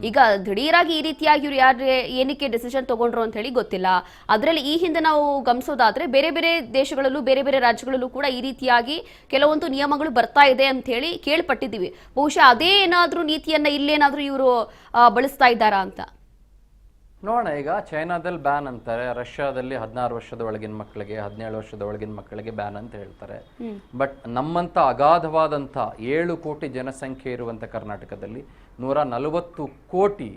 ಈಗ ದಿಢೀರಾಗಿ ಈ ರೀತಿಯಾಗಿ ಇವ್ರು ಏನಕ್ಕೆ ಡಿಸಿಷನ್ ತಗೊಂಡ್ರು ಅಂತ ಹೇಳಿ ಗೊತ್ತಿಲ್ಲ. ಅದರಲ್ಲಿ ಈ ಹಿಂದೆ ನಾವು ಗಮನಿಸೋದಾದ್ರೆ ಬೇರೆ ಬೇರೆ ದೇಶಗಳಲ್ಲೂ ಬೇರೆ ಬೇರೆ ರಾಜ್ಯಗಳಲ್ಲೂ ಕೂಡ ಈ ರೀತಿಯಾಗಿ ಕೆಲವೊಂದು ನಿಯಮಗಳು ಬರ್ತಾ ಇದೆ ಅಂತ ಹೇಳಿ ಕೇಳ್ಪಟ್ಟಿದ್ದೀವಿ. ಬಹುಶಃ ಅದೇ ಏನಾದ್ರೂ ನೀತಿಯನ್ನ ಇಲ್ಲೇನಾದ್ರೂ ಇವರು ಬಳಸ್ತಾ ಇದ್ದಾರಾ ಅಂತ ನೋಡೋಣ. ಈಗ ಚೈನಾದಲ್ಲಿ ಬ್ಯಾನ್ ಅಂತಾರೆ, ರಷ್ಯಾದಲ್ಲಿ 16 ವರ್ಷದ ಒಳಗಿನ ಮಕ್ಕಳಿಗೆ 17 ವರ್ಷದ ಒಳಗಿನ ಮಕ್ಕಳಿಗೆ ಬ್ಯಾನ್ ಅಂತ ಹೇಳ್ತಾರೆ. ಬಟ್ ನಮ್ಮಂತ ಅಗಾಧವಾದಂಥ 7 ಕೋಟಿ ಜನಸಂಖ್ಯೆ ಇರುವಂಥ ಕರ್ನಾಟಕದಲ್ಲಿ 140 ಕೋಟಿ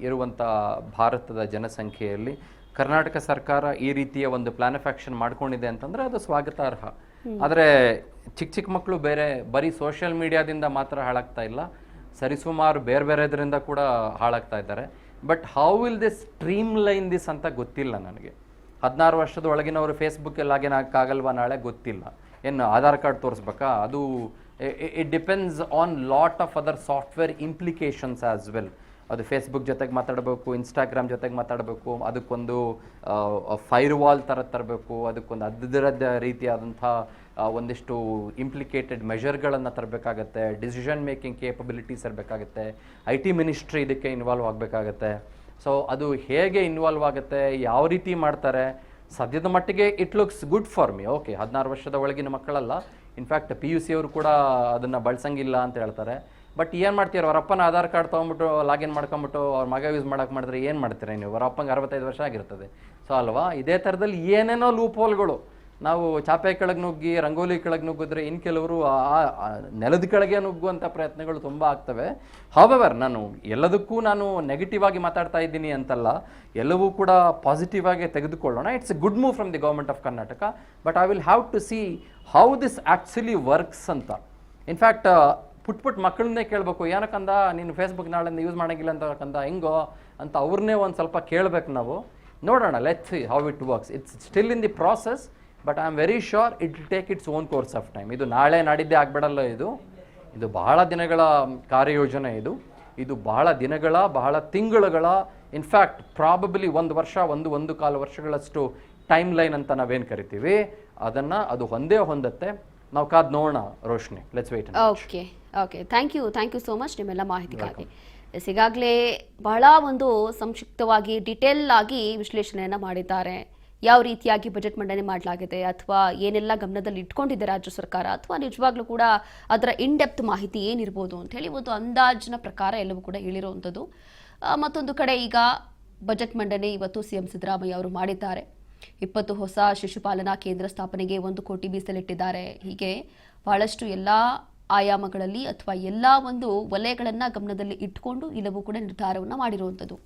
ಇರುವಂಥ ಭಾರತದ ಜನಸಂಖ್ಯೆಯಲ್ಲಿ ಕರ್ನಾಟಕ ಸರ್ಕಾರ ಈ ರೀತಿಯ ಒಂದು ಪ್ಲಾನ್ ಆಫ್ ಆಕ್ಷನ್ ಮಾಡ್ಕೊಂಡಿದೆ ಅಂತಂದ್ರೆ ಅದು ಸ್ವಾಗತಾರ್ಹ. ಆದರೆ ಚಿಕ್ಕ ಮಕ್ಕಳು ಬರೀ ಸೋಷಿಯಲ್ ಮೀಡಿಯಾದಿಂದ ಮಾತ್ರ ಹಾಳಾಗ್ತಾ ಇಲ್ಲ, ಸರಿಸುಮಾರು ಬೇರೆದ್ರಿಂದ ಕೂಡ ಹಾಳಾಗ್ತಾ ಇದ್ದಾರೆ. But how will this stream line this ಅಂತ ಗೊತ್ತಿಲ್ಲ ನನಗೆ. 16 ವರ್ಷದ ಒಳಗಿನವರು ಫೇಸ್ಬುಕ್ಕಲ್ಲಿ ಲಾಗಿನ್ ಆಗಲ್ವಾ ನಾಳೆ ಗೊತ್ತಿಲ್ಲ. ಏನು ಆಧಾರ್ ಕಾರ್ಡ್ ತೋರಿಸ್ಬೇಕಾ? ಅದು it depends on lot of other software implications as well. ಅದು ಫೇಸ್ಬುಕ್ ಜೊತೆಗೆ ಮಾತಾಡಬೇಕು, ಇನ್ಸ್ಟಾಗ್ರಾಮ್ ಜೊತೆಗೆ ಮಾತಾಡಬೇಕು, ಅದಕ್ಕೊಂದು ಫೈರ್ ವಾಲ್ ಥರ ತರಬೇಕು, ಅದಕ್ಕೊಂದು ಅದರದ್ದ ರೀತಿಯಾದಂಥ ಒಂದಿಷ್ಟು ಇಂಪ್ಲಿಕೇಟೆಡ್ ಮೆಷರ್ಗಳನ್ನು ತರಬೇಕಾಗತ್ತೆ, ಡಿಸಿಷನ್ ಮೇಕಿಂಗ್ ಕೇಪಬಿಲಿಟೀಸ್ ಇರಬೇಕಾಗತ್ತೆ, IT ಮಿನಿಸ್ಟ್ರಿ ಇದಕ್ಕೆ ಇನ್ವಾಲ್ವ್ ಆಗಬೇಕಾಗತ್ತೆ. ಸೊ ಅದು ಹೇಗೆ ಇನ್ವಾಲ್ವ್ ಆಗುತ್ತೆ, ಯಾವ ರೀತಿ ಮಾಡ್ತಾರೆ, ಸದ್ಯದ ಮಟ್ಟಿಗೆ it looks good for me. Okay, 16 ವರ್ಷದ ಒಳಗಿನ ಮಕ್ಕಳಲ್ಲ, ಇನ್ಫ್ಯಾಕ್ಟ್ PUC ಅವರು ಕೂಡ ಅದನ್ನು ಬಳಸಂಗಿಲ್ಲ ಅಂತ ಹೇಳ್ತಾರೆ. ಬಟ್ ಏನು ಮಾಡ್ತೀರ, ಅವ್ರ ಅಪ್ಪನ ಆಧಾರ್ ಕಾರ್ಡ್ ತೊಗೊಂಬಿಟ್ಟು ಲಾಗಿನ್ ಮಾಡ್ಕೊಂಬಿಟ್ಟು ಅವ್ರ ಮಗ ಯೂಸ್ ಮಾಡೋಕೆ ಮಾಡಿದ್ರೆ ಏನು ಮಾಡ್ತೀರಾ ನೀವು? ಅವ್ರ ಅಪ್ಪಂಗೆ 65 ವರ್ಷ ಆಗಿರ್ತದೆ. ಸೊ ಅಲ್ವಾ, ಇದೇ ಥರದಲ್ಲಿ ಏನೇನೋ ಲೂಪ್ ಹೋಲ್ಗಳು. ನಾವು ಚಾಪೆ ಕೆಳಗೆ ನುಗ್ಗಿ ರಂಗೋಲಿ ಕೆಳಗೆ ನುಗ್ಗಿದ್ರೆ ಇನ್ನು ಕೆಲವರು ನೆಲದ ಕೆಳಗೆ ನುಗ್ಗುವಂಥ ಪ್ರಯತ್ನಗಳು ತುಂಬ ಆಗ್ತವೆ. ಹೌವೆವರ್, ನಾನು ಎಲ್ಲದಕ್ಕೂ ನಾನು ನೆಗೆಟಿವ್ ಆಗಿ ಮಾತಾಡ್ತಾ ಇದ್ದೀನಿ ಅಂತಲ್ಲ, ಎಲ್ಲವೂ ಕೂಡ ಪಾಸಿಟಿವ್ ಆಗಿ ತೆಗೆದುಕೊಳ್ಳೋಣ. It's a good move from the government of Karnataka. But I will have to see how this actually works ಅಂತ. ಇನ್ಫ್ಯಾಕ್ಟ್ ಪುಟ್ ಮಕ್ಕಳನ್ನೇ ಕೇಳಬೇಕು, ಏನಕ್ಕಂದ ನೀನು ಫೇಸ್ಬುಕ್ ನಾಳೆಯಿಂದ ಯೂಸ್ ಮಾಡೋಂಗಿಲ್ಲ ಅಂತಕ್ಕಂದ ಹೆಂಗೋ ಅಂತ ಅವ್ರನ್ನೇ ಒಂದು ಸ್ವಲ್ಪ ಕೇಳಬೇಕು ನಾವು. ನೋಡೋಣ, let's see how it works. It's still in the process, but I am very sure it will take its own course of time. ಇದು ನಾಳೆ ನಾಡಿದ್ದೇ ಆಗ್ಬಿಡಲ್ಲ. ಇದು ಬಹಳ ದಿನಗಳ ಕಾರ್ಯಯೋಜನೆ. ಇದು ಬಹಳ ದಿನಗಳ, ಬಹಳ ತಿಂಗಳುಗಳ, ಇನ್ಫ್ಯಾಕ್ಟ್ ಪ್ರಾಬಬ್ಲಿ 1 ವರ್ಷ, 1.25 ವರ್ಷಗಳಷ್ಟು ಟೈಮ್ ಲೈನ್ ಅಂತ ನಾವೇನು ಕರಿತೀವಿ ಅದು ಹೊಂದೇ ಹೊಂದತ್ತೆ. ನಾವು ಕಾದ್ ನೋಡೋಣ Roshni. Let's wait. Okay thank you so much ನಿಮ್ಮೆಲ್ಲ ಮಾಹಿತಿಗಾಗಿ. ಈಗಾಗಲೇ ಬಹಳ ಒಂದು ಸಂಕ್ಷಿಪ್ತವಾಗಿ ಡಿಟೇಲ್ ಆಗಿ ವಿಶ್ಲೇಷಣೆಯನ್ನು ಮಾಡಿದ್ದಾರೆ. ಯಾವ ರೀತಿಯಾಗಿ ಬಜೆಟ್ ಮಂಡನೆ ಮಾಡಲಾಗಿದೆ, ಅಥವಾ ಏನೆಲ್ಲ ಗಮನದಲ್ಲಿ ಇಟ್ಕೊಂಡಿದೆ ರಾಜ್ಯ ಸರ್ಕಾರ, ಅಥವಾ ನಿಜವಾಗ್ಲೂ ಕೂಡ ಅದರ ಇನ್ ಡೆಪ್ತ್ ಮಾಹಿತಿ ಏನಿರ್ಬೋದು ಅಂತ ಹೇಳಿ ಒಂದು ಅಂದಾಜಿನ ಪ್ರಕಾರ ಎಲ್ಲವೂ ಕೂಡ ಹೇಳಿರುವಂಥದ್ದು. ಮತ್ತೊಂದು ಕಡೆ ಈಗ ಬಜೆಟ್ ಮಂಡನೆ ಇವತ್ತು CM ಸಿದ್ದರಾಮಯ್ಯ ಅವರು ಮಾಡಿದ್ದಾರೆ. 20 ಹೊಸ ಶಿಶುಪಾಲನಾ ಕೇಂದ್ರ ಸ್ಥಾಪನೆಗೆ 1 ಕೋಟಿ ಮೀಸಲಿಟ್ಟಿದ್ದಾರೆ. ಹೀಗೆ ಬಹಳಷ್ಟು ಎಲ್ಲ ಆಯಾಮಗಳಲ್ಲಿ ಅಥವಾ ಎಲ್ಲ ಒಂದು ವಲಯಗಳನ್ನು ಗಮನದಲ್ಲಿ ಇಟ್ಕೊಂಡು ಎಲ್ಲವೂ ಕೂಡ ನಿರ್ಧಾರವನ್ನು ಮಾಡಿರುವಂಥದ್ದು.